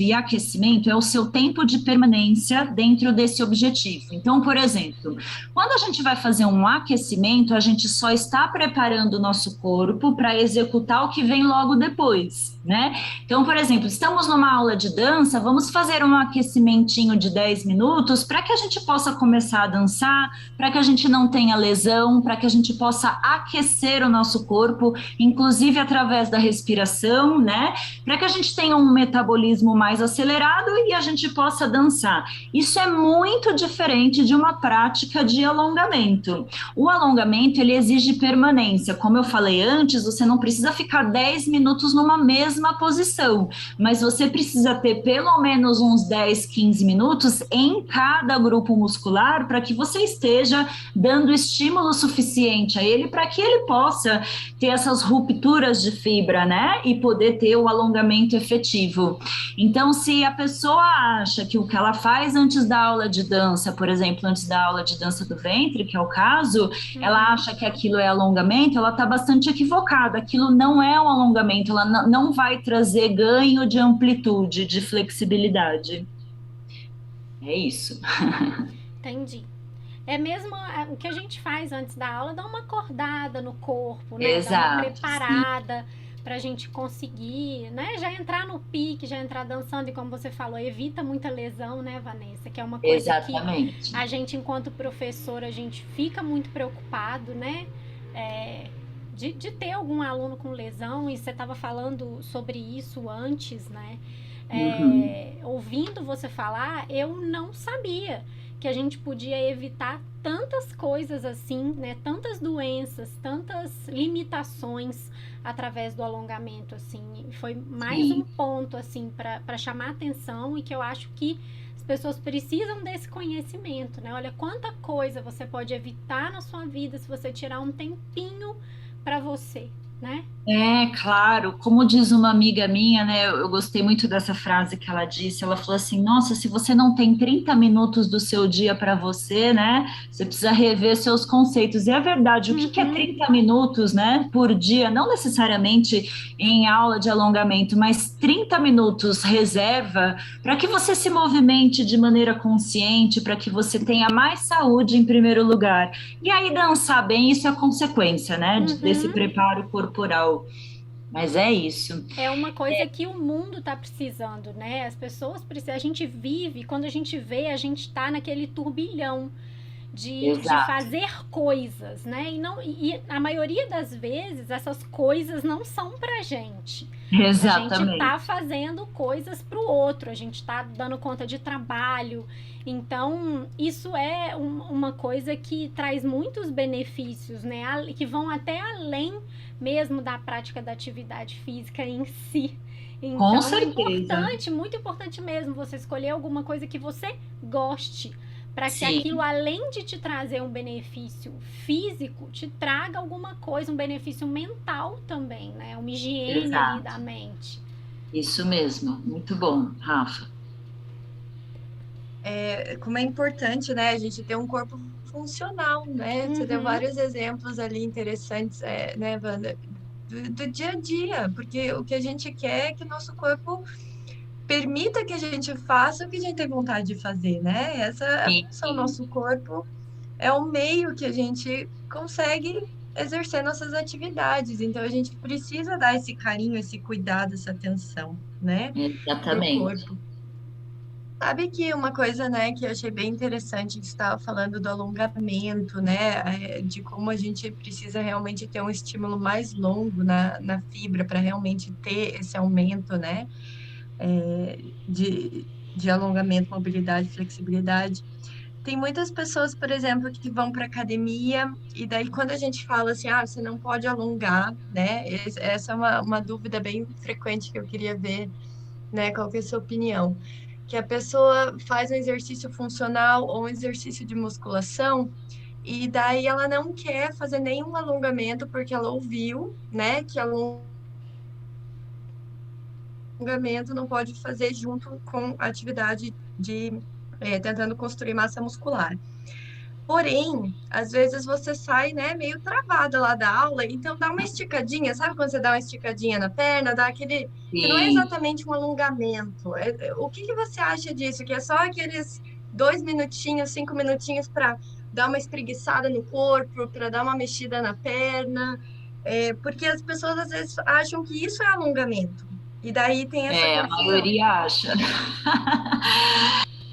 Speaker 3: e aquecimento é o seu tempo de permanência dentro desse objetivo. Então, por exemplo, quando a gente vai fazer um aquecimento, a gente só está preparando o nosso corpo para executar o que vem logo depois, né? Então, por exemplo, estamos numa aula de dança, vamos fazer um aquecimentinho de 10 minutos para que a gente possa começar a dançar, para que a gente não tenha lesão, para que a gente possa aquecer o nosso corpo, inclusive através da respiração, né? Para que a gente tenha um metabolismo mais acelerado e a gente possa dançar. Isso é muito diferente de uma prática de alongamento. O alongamento, ele exige permanência. Como eu falei antes, você não precisa ficar 10 minutos numa mesma posição, mas você precisa ter pelo menos uns 10, 15 minutos em cada grupo muscular para que você esteja dando estímulo suficiente a ele para que ele possa ter essas rupturas de fibra, né? E poder ter o alongamento efetivo. Então, se a pessoa acha que o que ela faz antes da aula de dança, por exemplo, antes da aula de dança do ventre, que é o caso, ela acha que aquilo é alongamento, ela está bastante equivocada. Aquilo não é um alongamento, ela não vai trazer ganho de amplitude, de flexibilidade. É isso.
Speaker 1: Entendi. É mesmo o que a gente faz antes da aula, dar uma acordada no corpo, né?
Speaker 3: Exato,
Speaker 1: dar uma preparada para a gente conseguir, né? Já entrar no pique, já entrar dançando, e como você falou, evita muita lesão, né, Vanessa? Que é uma coisa
Speaker 3: Exatamente.
Speaker 1: que a gente, enquanto professora, a gente fica muito preocupado, né? De ter algum aluno com lesão, e você estava falando sobre isso antes, né? Ouvindo você falar, eu não sabia que a gente podia evitar tantas coisas assim, né? Tantas doenças, tantas limitações através do alongamento, assim. Foi mais um ponto, assim, para chamar atenção, e que eu acho que as pessoas precisam desse conhecimento, né? Olha quanta coisa você pode evitar na sua vida se você tirar um tempinho para você, né?
Speaker 3: É, claro, como diz uma amiga minha, né? Eu gostei muito dessa frase que ela disse. Ela falou assim: Nossa, se você não tem 30 minutos do seu dia para você, né? Você precisa rever seus conceitos. E é verdade, o que que é
Speaker 1: Uhum.
Speaker 3: 30 minutos, né, por dia? Não necessariamente em aula de alongamento, mas 30 minutos reserva para que você se movimente de maneira consciente, para que você tenha mais saúde em primeiro lugar. E aí, dançar bem, isso é consequência, né, desse
Speaker 1: Uhum.
Speaker 3: preparo corporal. Mas é isso.
Speaker 1: É uma coisa que o mundo está precisando, né? As pessoas precisam. A gente vive, quando a gente vê, a gente está naquele turbilhão de
Speaker 3: Exato,
Speaker 1: fazer coisas, né? E a maioria das vezes essas coisas não são pra gente. A gente tá
Speaker 3: exatamente.
Speaker 1: fazendo coisas pro outro, a gente tá dando conta de trabalho. Então, isso é uma coisa que traz muitos benefícios, né? Que vão até além mesmo da prática da atividade física em si.
Speaker 3: Com
Speaker 1: Então, é
Speaker 3: certeza.
Speaker 1: importante, muito importante mesmo você escolher alguma coisa que você goste, para que aquilo,
Speaker 3: Sim,
Speaker 1: além de te trazer um benefício físico, te traga alguma coisa, um benefício mental também, né? Uma higiene ali da
Speaker 3: exato.
Speaker 1: mente.
Speaker 3: Isso mesmo. Muito bom, Rafa.
Speaker 2: Como é importante, né, a gente ter um corpo funcional, né? Você deu
Speaker 1: Uhum,
Speaker 2: vários exemplos ali interessantes, né, Wanda, do dia a dia, porque o que a gente quer é que o nosso corpo permita que a gente faça o que a gente tem vontade de fazer, né? Essa é a função.
Speaker 3: Sim,
Speaker 2: Nosso corpo é o meio que a gente consegue exercer nossas atividades. Então, a gente precisa dar esse carinho, esse cuidado, essa atenção, né, para o
Speaker 3: exatamente.
Speaker 2: corpo. Sabe que uma coisa, né, que eu achei bem interessante, que você estava falando do alongamento, né, de como a gente precisa realmente ter um estímulo mais longo na fibra para realmente ter esse aumento, né, de alongamento, mobilidade, flexibilidade. Tem muitas pessoas, por exemplo, que vão para academia e daí quando a gente fala assim, ah, você não pode alongar, né, essa é uma dúvida bem frequente que eu queria ver, né, qual que é a sua opinião? Que a pessoa faz um exercício funcional ou um exercício de musculação e daí ela não quer fazer nenhum alongamento porque ela ouviu, né, que alongamento não pode fazer junto com a atividade de tentando construir massa muscular. Porém, às vezes você sai, né, meio travada lá da aula, então dá uma esticadinha, sabe quando você dá uma esticadinha na perna, dá aquele, que não é
Speaker 3: Sim.
Speaker 2: exatamente um alongamento. O que que você acha disso? Que é só aqueles 2 minutinhos, 5 minutinhos para dar uma espreguiçada no corpo, para dar uma mexida na perna, porque as pessoas às vezes acham que isso é alongamento. E daí tem essa
Speaker 3: A
Speaker 2: confusão.
Speaker 3: maioria acha.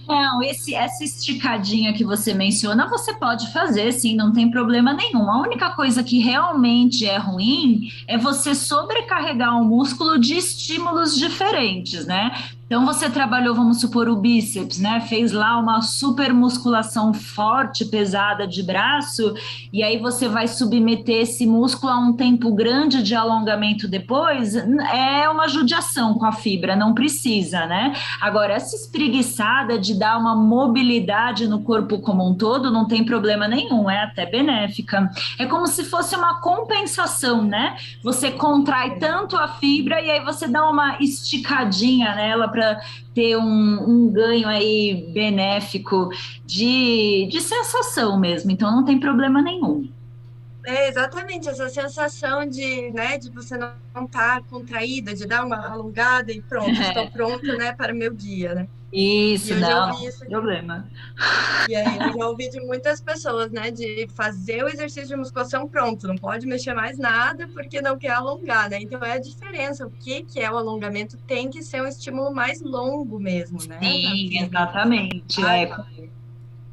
Speaker 3: Não, essa esticadinha que você menciona, você pode fazer, sim, não tem problema nenhum. A única coisa que realmente é ruim é você sobrecarregar o músculo de estímulos diferentes, né? Então você trabalhou, vamos supor, o bíceps, né? Fez lá uma super musculação forte, pesada de braço, e aí você vai submeter esse músculo a um tempo grande de alongamento depois, é uma judiação com a fibra, não precisa, né? Agora, essa espreguiçada de dar uma mobilidade no corpo como um todo não tem problema nenhum, é até benéfica. É como se fosse uma compensação, né? Você contrai tanto a fibra e aí você dá uma esticadinha nela para ter um ganho aí benéfico de sensação mesmo. Então não tem problema nenhum.
Speaker 2: É exatamente essa sensação de, né, de você não estar contraída, de dar uma alongada e pronto, estou pronta, né, para o meu dia, né? E
Speaker 3: Isso,
Speaker 2: eu já
Speaker 3: não,
Speaker 2: ouvi
Speaker 3: não
Speaker 2: isso,
Speaker 3: tem problema.
Speaker 2: e aí eu já ouvi de muitas pessoas, né, de fazer o exercício de musculação pronto, não pode mexer mais nada porque não quer alongar, né? Então é a diferença, o que que é o alongamento tem que ser um estímulo mais longo mesmo, né, na
Speaker 3: Sim,
Speaker 2: fibra.
Speaker 3: exatamente.
Speaker 2: Ah,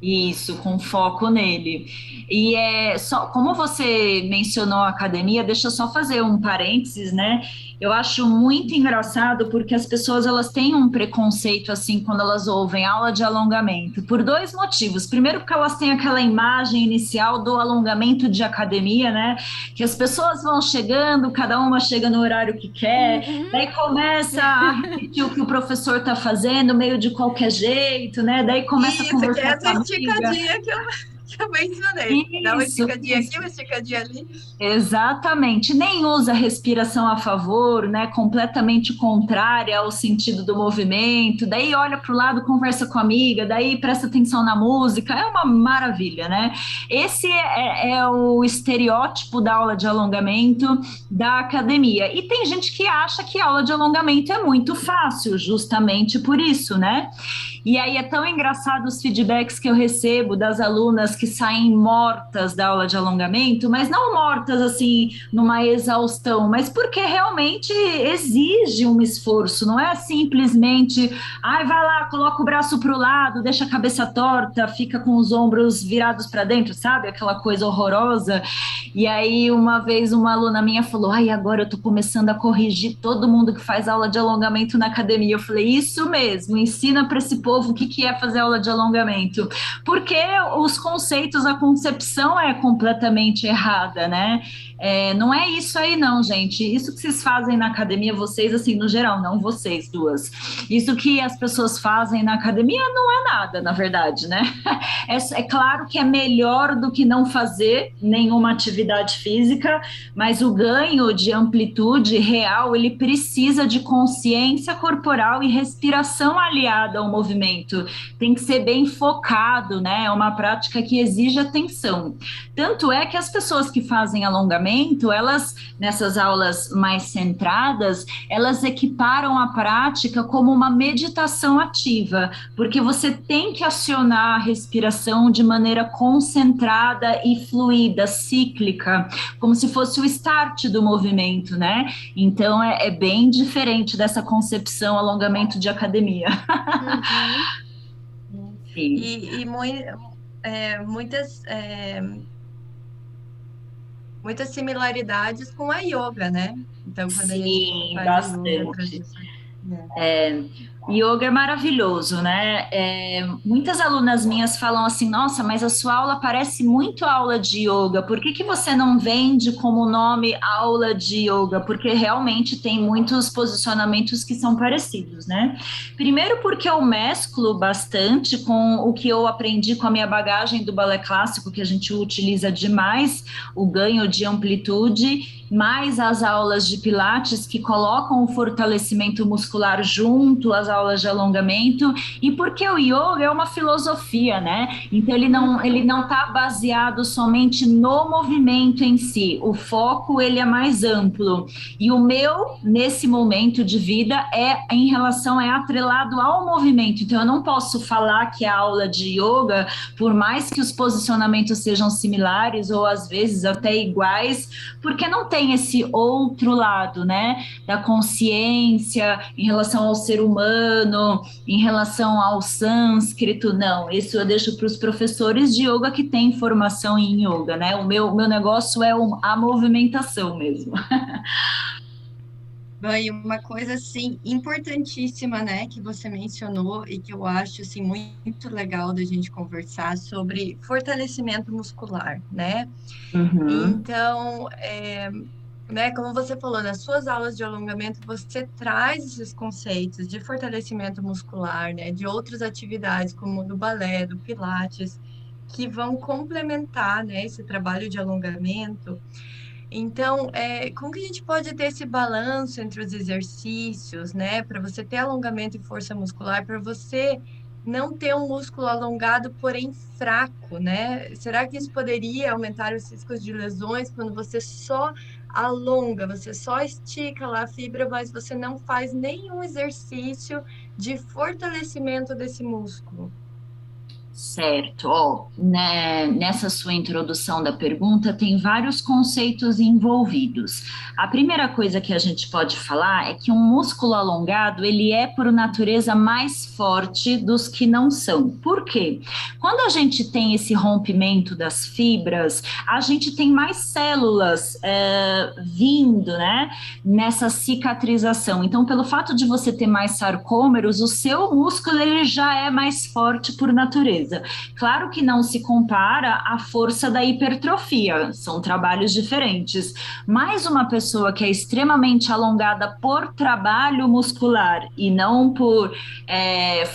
Speaker 3: Isso, com foco nele. E é só, como você mencionou a academia, deixa eu só fazer um parênteses, né? Eu acho muito engraçado porque as pessoas elas têm um preconceito assim quando elas ouvem aula de alongamento, por dois motivos. Primeiro, porque elas têm aquela imagem inicial do alongamento de academia, né? Que as pessoas vão chegando, cada uma chega no horário que quer,
Speaker 1: uhum.
Speaker 3: daí começa a repetir o que o professor está fazendo, meio de qualquer jeito, né? Daí começa a
Speaker 2: isso, que é
Speaker 3: conversar com
Speaker 2: essa
Speaker 3: a amiga.
Speaker 2: esticadinha que eu mencionei. Dá uma
Speaker 3: Isso,
Speaker 2: esticadinha
Speaker 3: isso.
Speaker 2: aqui, uma esticadinha ali.
Speaker 3: Exatamente, nem usa respiração a favor, né? Completamente contrária ao sentido do movimento. Daí olha para o lado, conversa com a amiga, daí presta atenção na música, é uma maravilha, né? Esse é o estereótipo da aula de alongamento da academia. E tem gente que acha que a aula de alongamento é muito fácil, justamente por isso, né? E aí é tão engraçado os feedbacks que eu recebo das alunas que saem mortas da aula de alongamento, mas não mortas assim numa exaustão, mas porque realmente exige um esforço, não é simplesmente, ai, vai lá, coloca o braço para o lado, deixa a cabeça torta, fica com os ombros virados para dentro, sabe? Aquela coisa horrorosa. E aí uma vez uma aluna minha falou, ai, agora eu tô começando a corrigir todo mundo que faz aula de alongamento na academia. Eu falei, isso mesmo, ensina para esse povo o que é fazer aula de alongamento, porque os conceitos, a concepção é completamente errada, né? Não é isso aí não, gente. Isso que vocês fazem na academia, vocês assim, no geral, não vocês duas. Isso que as pessoas fazem na academia não é nada, na verdade, né? É claro que é melhor do que não fazer nenhuma atividade física, mas o ganho de amplitude real, ele precisa de consciência corporal e respiração aliada ao movimento. Tem que ser bem focado, né? É uma prática que exige atenção. Tanto é que as pessoas que fazem alongamento, elas, nessas aulas mais centradas, elas equiparam a prática como uma meditação ativa, porque você tem que acionar a respiração de maneira concentrada e fluida, cíclica, como se fosse o start do movimento, né? Então é bem diferente dessa concepção alongamento de academia.
Speaker 2: Uhum.
Speaker 3: Sim.
Speaker 2: Muitas similaridades com a yoga, né? Então, quando a gente
Speaker 3: Sim,
Speaker 2: faz yoga,
Speaker 3: bastante.
Speaker 2: tradição,
Speaker 3: Yoga é maravilhoso, né? Muitas alunas minhas falam assim, nossa, mas a sua aula parece muito aula de yoga, por que você não vende como nome aula de yoga? Porque realmente tem muitos posicionamentos que são parecidos, né? Primeiro porque eu mesclo bastante com o que eu aprendi com a minha bagagem do balé clássico, que a gente utiliza demais, o ganho de amplitude, mais as aulas de pilates que colocam o fortalecimento muscular junto às aulas de alongamento, e porque o yoga é uma filosofia, né? Então ele não está baseado somente no movimento em si, o foco ele é mais amplo, e o meu, nesse momento de vida, é atrelado ao movimento, então eu não posso falar que a aula de yoga, por mais que os posicionamentos sejam similares, ou às vezes até iguais, porque não tem esse outro lado, né, da consciência em relação ao ser humano, em relação ao sânscrito, não, isso eu deixo para os professores de yoga que têm formação em yoga, né, o meu negócio é a movimentação mesmo.
Speaker 2: E uma coisa assim importantíssima, né, que você mencionou e que eu acho assim muito legal da gente conversar sobre fortalecimento muscular, né?
Speaker 3: Uhum.
Speaker 2: Então, né, como você falou, nas suas aulas de alongamento você traz esses conceitos de fortalecimento muscular, né, de outras atividades como do balé, do pilates, que vão complementar, né, esse trabalho de alongamento. Então, como que a gente pode ter esse balanço entre os exercícios, né? Para você ter alongamento e força muscular, para você não ter um músculo alongado, porém fraco, né? Será que isso poderia aumentar os riscos de lesões quando você só alonga, você só estica lá a fibra, mas você não faz nenhum exercício de fortalecimento desse músculo?
Speaker 3: Certo, né, nessa sua introdução da pergunta tem vários conceitos envolvidos. A primeira coisa que a gente pode falar é que um músculo alongado, ele é por natureza mais forte dos que não são. Por quê? Quando a gente tem esse rompimento das fibras, a gente tem mais células vindo, né, nessa cicatrização. Então, pelo fato de você ter mais sarcômeros, o seu músculo ele já é mais forte por natureza. certeza. Claro que não se compara à força da hipertrofia, são trabalhos diferentes, mas uma pessoa que é extremamente alongada por trabalho muscular e não por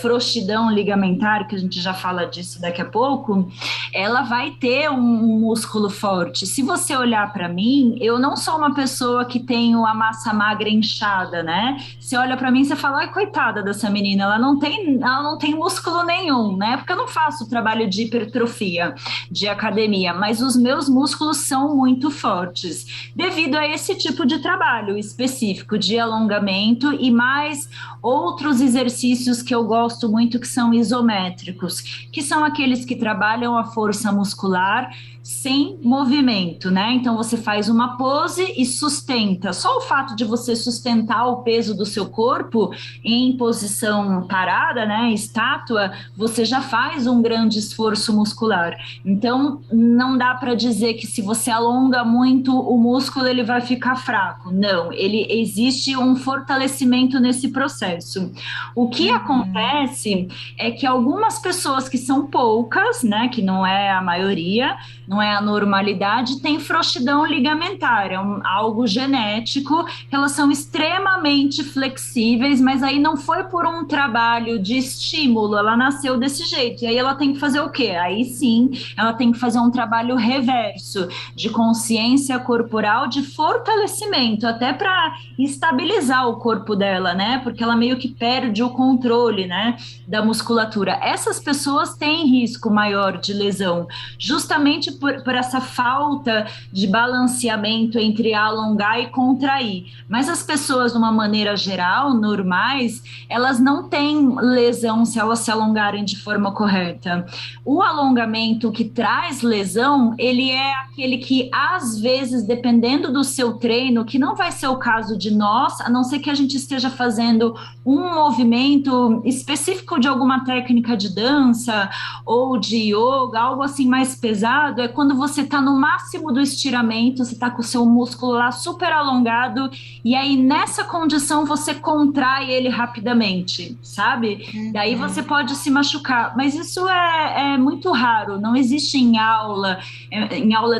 Speaker 3: frouxidão ligamentar, que a gente já fala disso daqui a pouco, ela vai ter um músculo forte. Se você olhar para mim, eu não sou uma pessoa que tenho a massa magra inchada, né? Você olha para mim e você fala, ai, coitada dessa menina, ela não tem músculo nenhum, né? Porque eu não faço trabalho de hipertrofia, de academia, mas os meus músculos são muito fortes, devido a esse tipo de trabalho específico de alongamento e mais outros exercícios que eu gosto muito, que são isométricos, que são aqueles que trabalham a força muscular sem movimento, né? Então você faz uma pose e sustenta. Só o fato de você sustentar o peso do seu corpo em posição parada, né, estátua, você já faz um grande esforço muscular. Então não dá para dizer que se você alonga muito o músculo ele vai ficar fraco. Não, ele existe um fortalecimento nesse processo. O que acontece é que algumas pessoas que são poucas, né, que não é a maioria, não é a normalidade, tem frouxidão ligamentar, é algo genético, elas são extremamente flexíveis, mas aí não foi por um trabalho de estímulo, ela nasceu desse jeito, e aí ela tem que fazer o quê? Aí sim, ela tem que fazer um trabalho reverso, de consciência corporal, de fortalecimento, até para estabilizar o corpo dela, né? Porque ela meio que perde o controle, né, da musculatura. Essas pessoas têm risco maior de lesão, justamente por essa falta de balanceamento entre alongar e contrair. Mas as pessoas, de uma maneira geral, normais, elas não têm lesão se elas se alongarem de forma correta. O alongamento que traz lesão, ele é aquele que, às vezes, dependendo do seu treino, que não vai ser o caso de nós, a não ser que a gente esteja fazendo um movimento específico de alguma técnica de dança ou de yoga, algo assim mais pesado, é quando você está no máximo do estiramento, você está com o seu músculo lá super alongado, e aí nessa condição você contrai ele rapidamente, sabe? Daí você pode se machucar, mas isso é muito raro, não existe em aula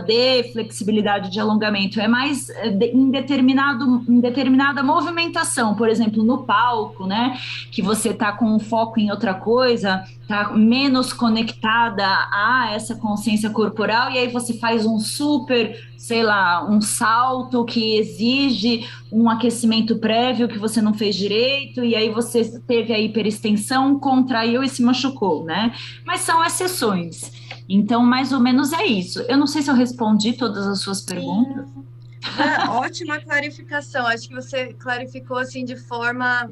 Speaker 3: de flexibilidade de alongamento, é mais em determinada movimentação, por exemplo, no palco, né? Que você está com um foco em outra coisa, tá menos conectada a essa consciência corporal, e aí você faz um super, sei lá, um salto que exige um aquecimento prévio que você não fez direito, e aí você teve a hiperextensão, contraiu e se machucou, né? Mas são exceções. Então, mais ou menos é isso. Eu não sei se eu respondi todas as suas perguntas.
Speaker 2: Ótima clarificação. Acho que você clarificou assim de forma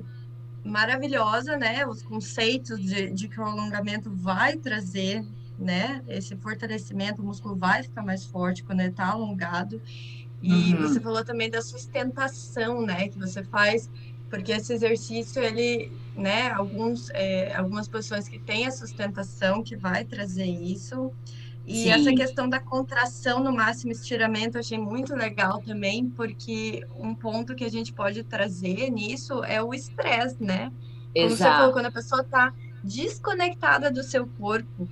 Speaker 2: maravilhosa, né? Os conceitos de que o alongamento vai trazer, né? Esse fortalecimento, o músculo vai ficar mais forte quando ele está alongado. E você falou também da sustentação, né? Que você faz, porque esse exercício, ele, né? Algumas posições que têm a sustentação que vai trazer isso. E
Speaker 3: Sim.
Speaker 2: Essa questão da contração no máximo estiramento eu achei muito legal também, porque um ponto que a gente pode trazer nisso é o estresse, né? Como você falou, quando a pessoa está desconectada do seu corpo.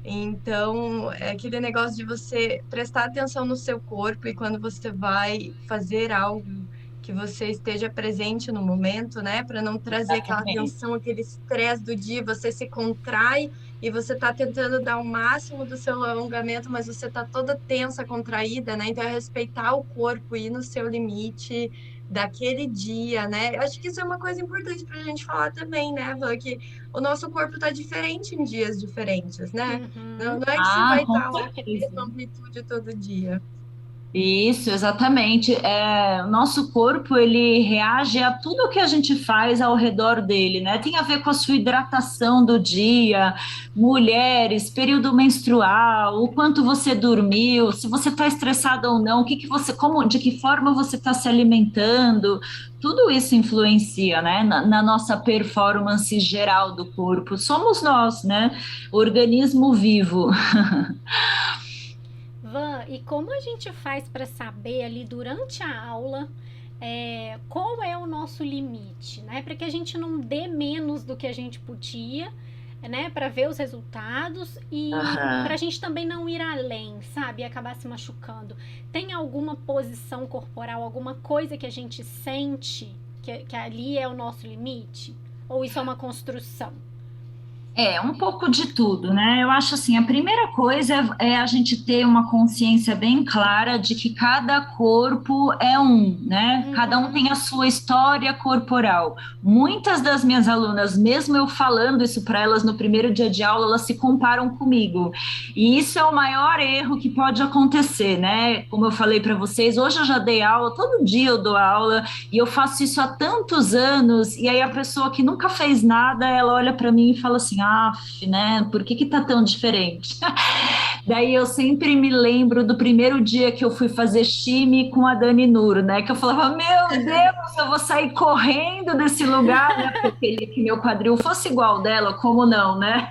Speaker 2: Então, é aquele negócio de você prestar atenção no seu corpo e quando você vai fazer algo que você esteja presente no momento, né? Para não trazer aquela tensão, aquele estresse do dia, você se contrai e você está tentando dar o máximo do seu alongamento, mas você está toda tensa, contraída, né? Então, é respeitar o corpo, ir no seu limite daquele dia, né? Acho que isso é uma coisa importante para a gente falar também, né, Van? Que o nosso corpo está diferente em dias diferentes, né? Não é que você vai estar lá com a mesma amplitude todo dia.
Speaker 3: Isso, exatamente. O nosso corpo, ele reage a tudo que a gente faz ao redor dele, né? Tem a ver com a sua hidratação do dia, mulheres, período menstrual, o quanto você dormiu, se você está estressado ou não, de que forma você está se alimentando, tudo isso influencia, né? Na nossa performance geral do corpo. Somos nós, né? Organismo vivo.
Speaker 1: Van, e como a gente faz para saber ali durante a aula qual é o nosso limite, né? Para que a gente não dê menos do que a gente podia, né, para ver os resultados e para a gente também não ir além, sabe, e acabar se machucando. Tem alguma posição corporal, alguma coisa que a gente sente que ali é o nosso limite? Ou isso é uma construção?
Speaker 3: É, um pouco de tudo, né? Eu acho assim, a primeira coisa é a gente ter uma consciência bem clara de que cada corpo é um, né? Cada um tem a sua história corporal. Muitas das minhas alunas, mesmo eu falando isso para elas no primeiro dia de aula, elas se comparam comigo. E isso é o maior erro que pode acontecer, né? Como eu falei para vocês, hoje eu já dei aula, todo dia eu dou aula, e eu faço isso há tantos anos, e aí a pessoa que nunca fez nada, ela olha para mim e fala assim, né? Por que tá tão diferente? Daí eu sempre me lembro do primeiro dia que eu fui fazer shime com a Dani Nuro, né? Que eu falava, meu Deus, eu vou sair correndo desse lugar, né? Porque eu queria que meu quadril fosse igual dela, como não, né?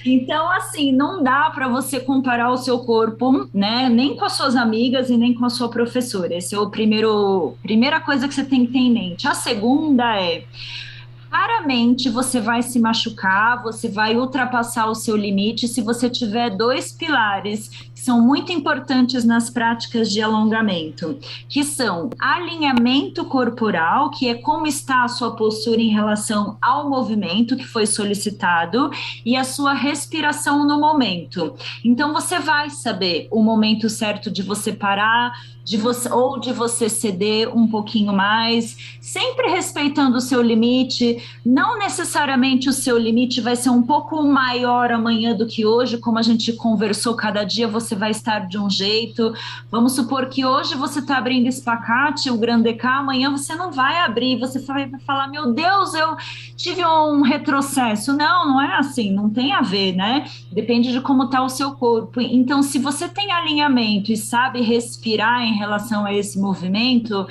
Speaker 3: Então, assim, não dá para você comparar o seu corpo, né? Nem com as suas amigas e nem com a sua professora. Esse é o primeira coisa que você tem que ter em mente. A segunda é raramente você vai se machucar, você vai ultrapassar o seu limite se você tiver dois pilares que são muito importantes nas práticas de alongamento, que são alinhamento corporal, que é como está a sua postura em relação ao movimento que foi solicitado, e a sua respiração no momento. Então você vai saber o momento certo de você parar, de você ceder um pouquinho mais, sempre respeitando o seu limite. Não necessariamente o seu limite vai ser um pouco maior amanhã do que hoje, como a gente conversou, cada dia você vai estar de um jeito. Vamos supor que hoje você está abrindo espacate, o grande K, amanhã você não vai abrir, você vai falar, meu Deus, eu tive um retrocesso. Não é assim, não tem a ver, né? Depende de como está o seu corpo. Então, se você tem alinhamento e sabe respirar em relação a esse movimento,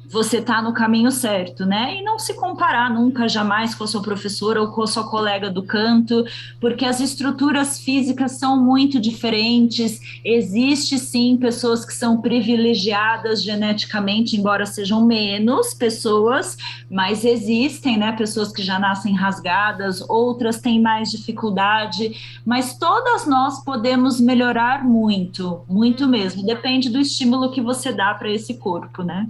Speaker 3: você está no caminho certo, né? E não se comparar nunca, jamais com a sua professora ou com a sua colega do canto, porque as estruturas físicas são muito diferentes. Existe, sim, pessoas que são privilegiadas geneticamente, embora sejam menos pessoas, mas existem, né? Pessoas que já nascem rasgadas, outras têm mais dificuldade, mas todas nós podemos melhorar muito, muito mesmo. Depende do estímulo que você dá para esse corpo, né?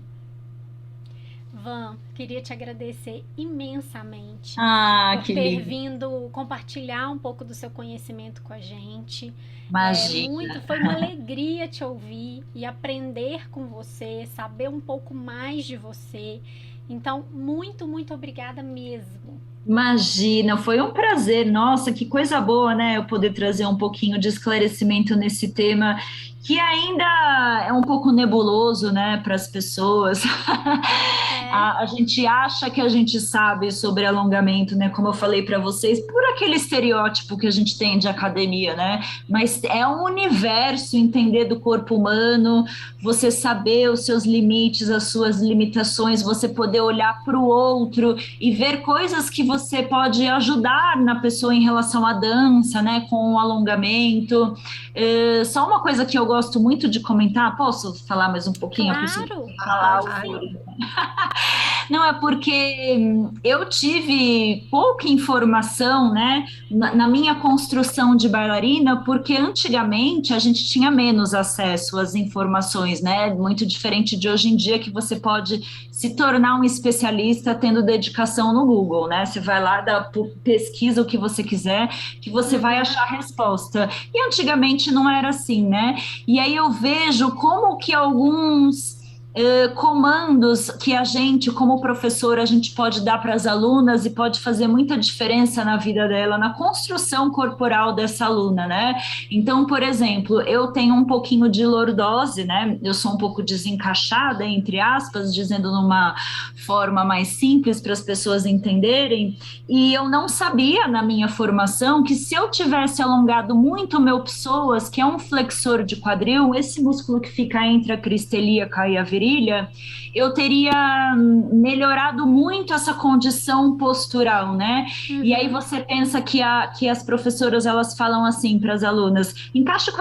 Speaker 1: Van, queria te agradecer imensamente por
Speaker 3: que
Speaker 1: ter
Speaker 3: lindo.
Speaker 1: vindo compartilhar um pouco do seu conhecimento com a gente.
Speaker 3: Imagina.
Speaker 1: Foi uma alegria te ouvir e aprender com você, saber um pouco mais de você. Então, muito, muito obrigada mesmo.
Speaker 3: Imagina, foi um prazer. Nossa, que coisa boa, né? Eu poder trazer um pouquinho de esclarecimento nesse tema que ainda é um pouco nebuloso, né, para as pessoas. A gente acha que a gente sabe sobre alongamento, né? Como eu falei para vocês, por aquele estereótipo que a gente tem de academia, né? Mas é um universo entender do corpo humano, você saber os seus limites, as suas limitações, você poder olhar para o outro e ver coisas que você pode ajudar na pessoa em relação à dança, né? Com o alongamento. Só uma coisa que eu gosto muito de comentar, posso falar mais um pouquinho?
Speaker 1: Claro.
Speaker 3: Não, é porque eu tive pouca informação, né, na minha construção de bailarina, porque antigamente a gente tinha menos acesso às informações, né, muito diferente de hoje em dia, que você pode se tornar um especialista tendo dedicação no Google, né, você vai lá, pesquisa o que você quiser, que você vai achar a resposta, e antigamente não era assim, né, e aí eu vejo como que alguns comandos que a gente, como professora, a gente pode dar para as alunas e pode fazer muita diferença na vida dela, na construção corporal dessa aluna, né? Então, por exemplo, eu tenho um pouquinho de lordose, né? Eu sou um pouco desencaixada, entre aspas, dizendo numa forma mais simples para as pessoas entenderem, e eu não sabia na minha formação que se eu tivesse alongado muito o meu psoas, que é um flexor de quadril, esse músculo que fica entre a crista ilíaca e a virilha, trilha, eu teria melhorado muito essa condição postural, né? E aí você pensa que as professoras, elas falam assim para as alunas, encaixa o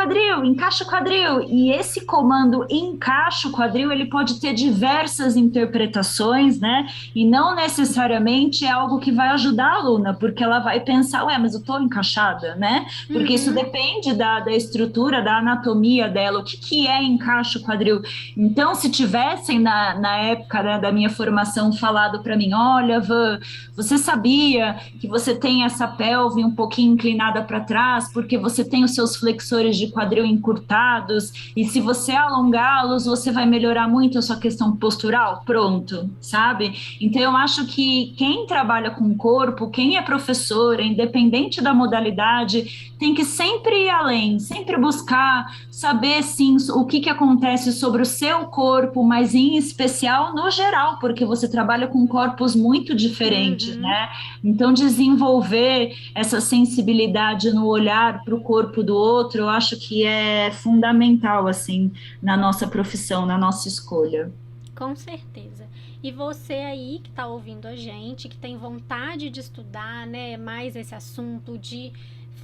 Speaker 3: quadril, e esse comando encaixa o quadril, ele pode ter diversas interpretações, né? E não necessariamente é algo que vai ajudar a aluna, porque ela vai pensar, ué, mas eu tô encaixada, né? Porque isso depende da estrutura, da anatomia dela, o que é encaixa o quadril. Então, se tivessem na época, né, da minha formação falado para mim, olha, Van, você sabia que você tem essa pelve um pouquinho inclinada para trás, porque você tem os seus flexores de quadril encurtados, e se você alongá-los, você vai melhorar muito a sua questão postural? Pronto, sabe? Então, eu acho que quem trabalha com o corpo, quem é professora, independente da modalidade, tem que sempre ir além, sempre buscar saber, sim, o que acontece sobre o seu corpo, mas em especial no geral, porque você trabalha com corpos muito diferentes, né? Então, desenvolver essa sensibilidade no olhar para o corpo do outro, eu acho que é fundamental, assim, na nossa profissão, na nossa escolha.
Speaker 1: Com certeza. E você aí que está ouvindo a gente, que tem vontade de estudar, né, mais esse assunto, de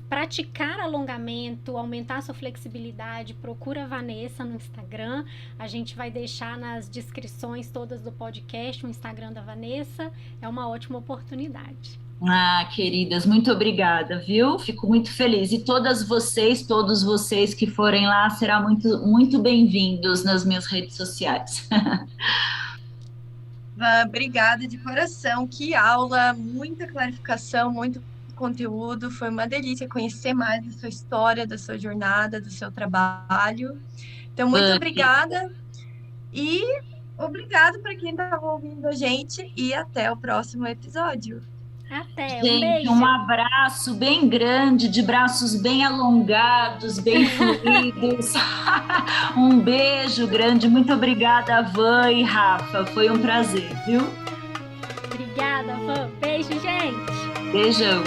Speaker 1: praticar alongamento, aumentar sua flexibilidade, procura a Vanessa no Instagram. A gente vai deixar nas descrições todas do podcast o Instagram da Vanessa. É uma ótima oportunidade.
Speaker 3: Ah, queridas, muito obrigada, viu? Fico muito feliz. E todos vocês que forem lá, serão muito, muito bem-vindos nas minhas redes sociais.
Speaker 2: Obrigada de coração. Que aula, muita clarificação, muito conteúdo. Foi uma delícia conhecer mais da sua história, da sua jornada, do seu trabalho. Então, muito obrigada. E obrigado para quem estava ouvindo a gente. E até o próximo episódio.
Speaker 1: Até,
Speaker 3: Gente,
Speaker 1: beijo.
Speaker 3: Um abraço bem grande, de braços bem alongados, bem fluidos. Um beijo grande, muito obrigada, Van e Rafa. Foi um prazer, viu?
Speaker 1: Obrigada, Van. Beijo, gente.
Speaker 3: Beijão.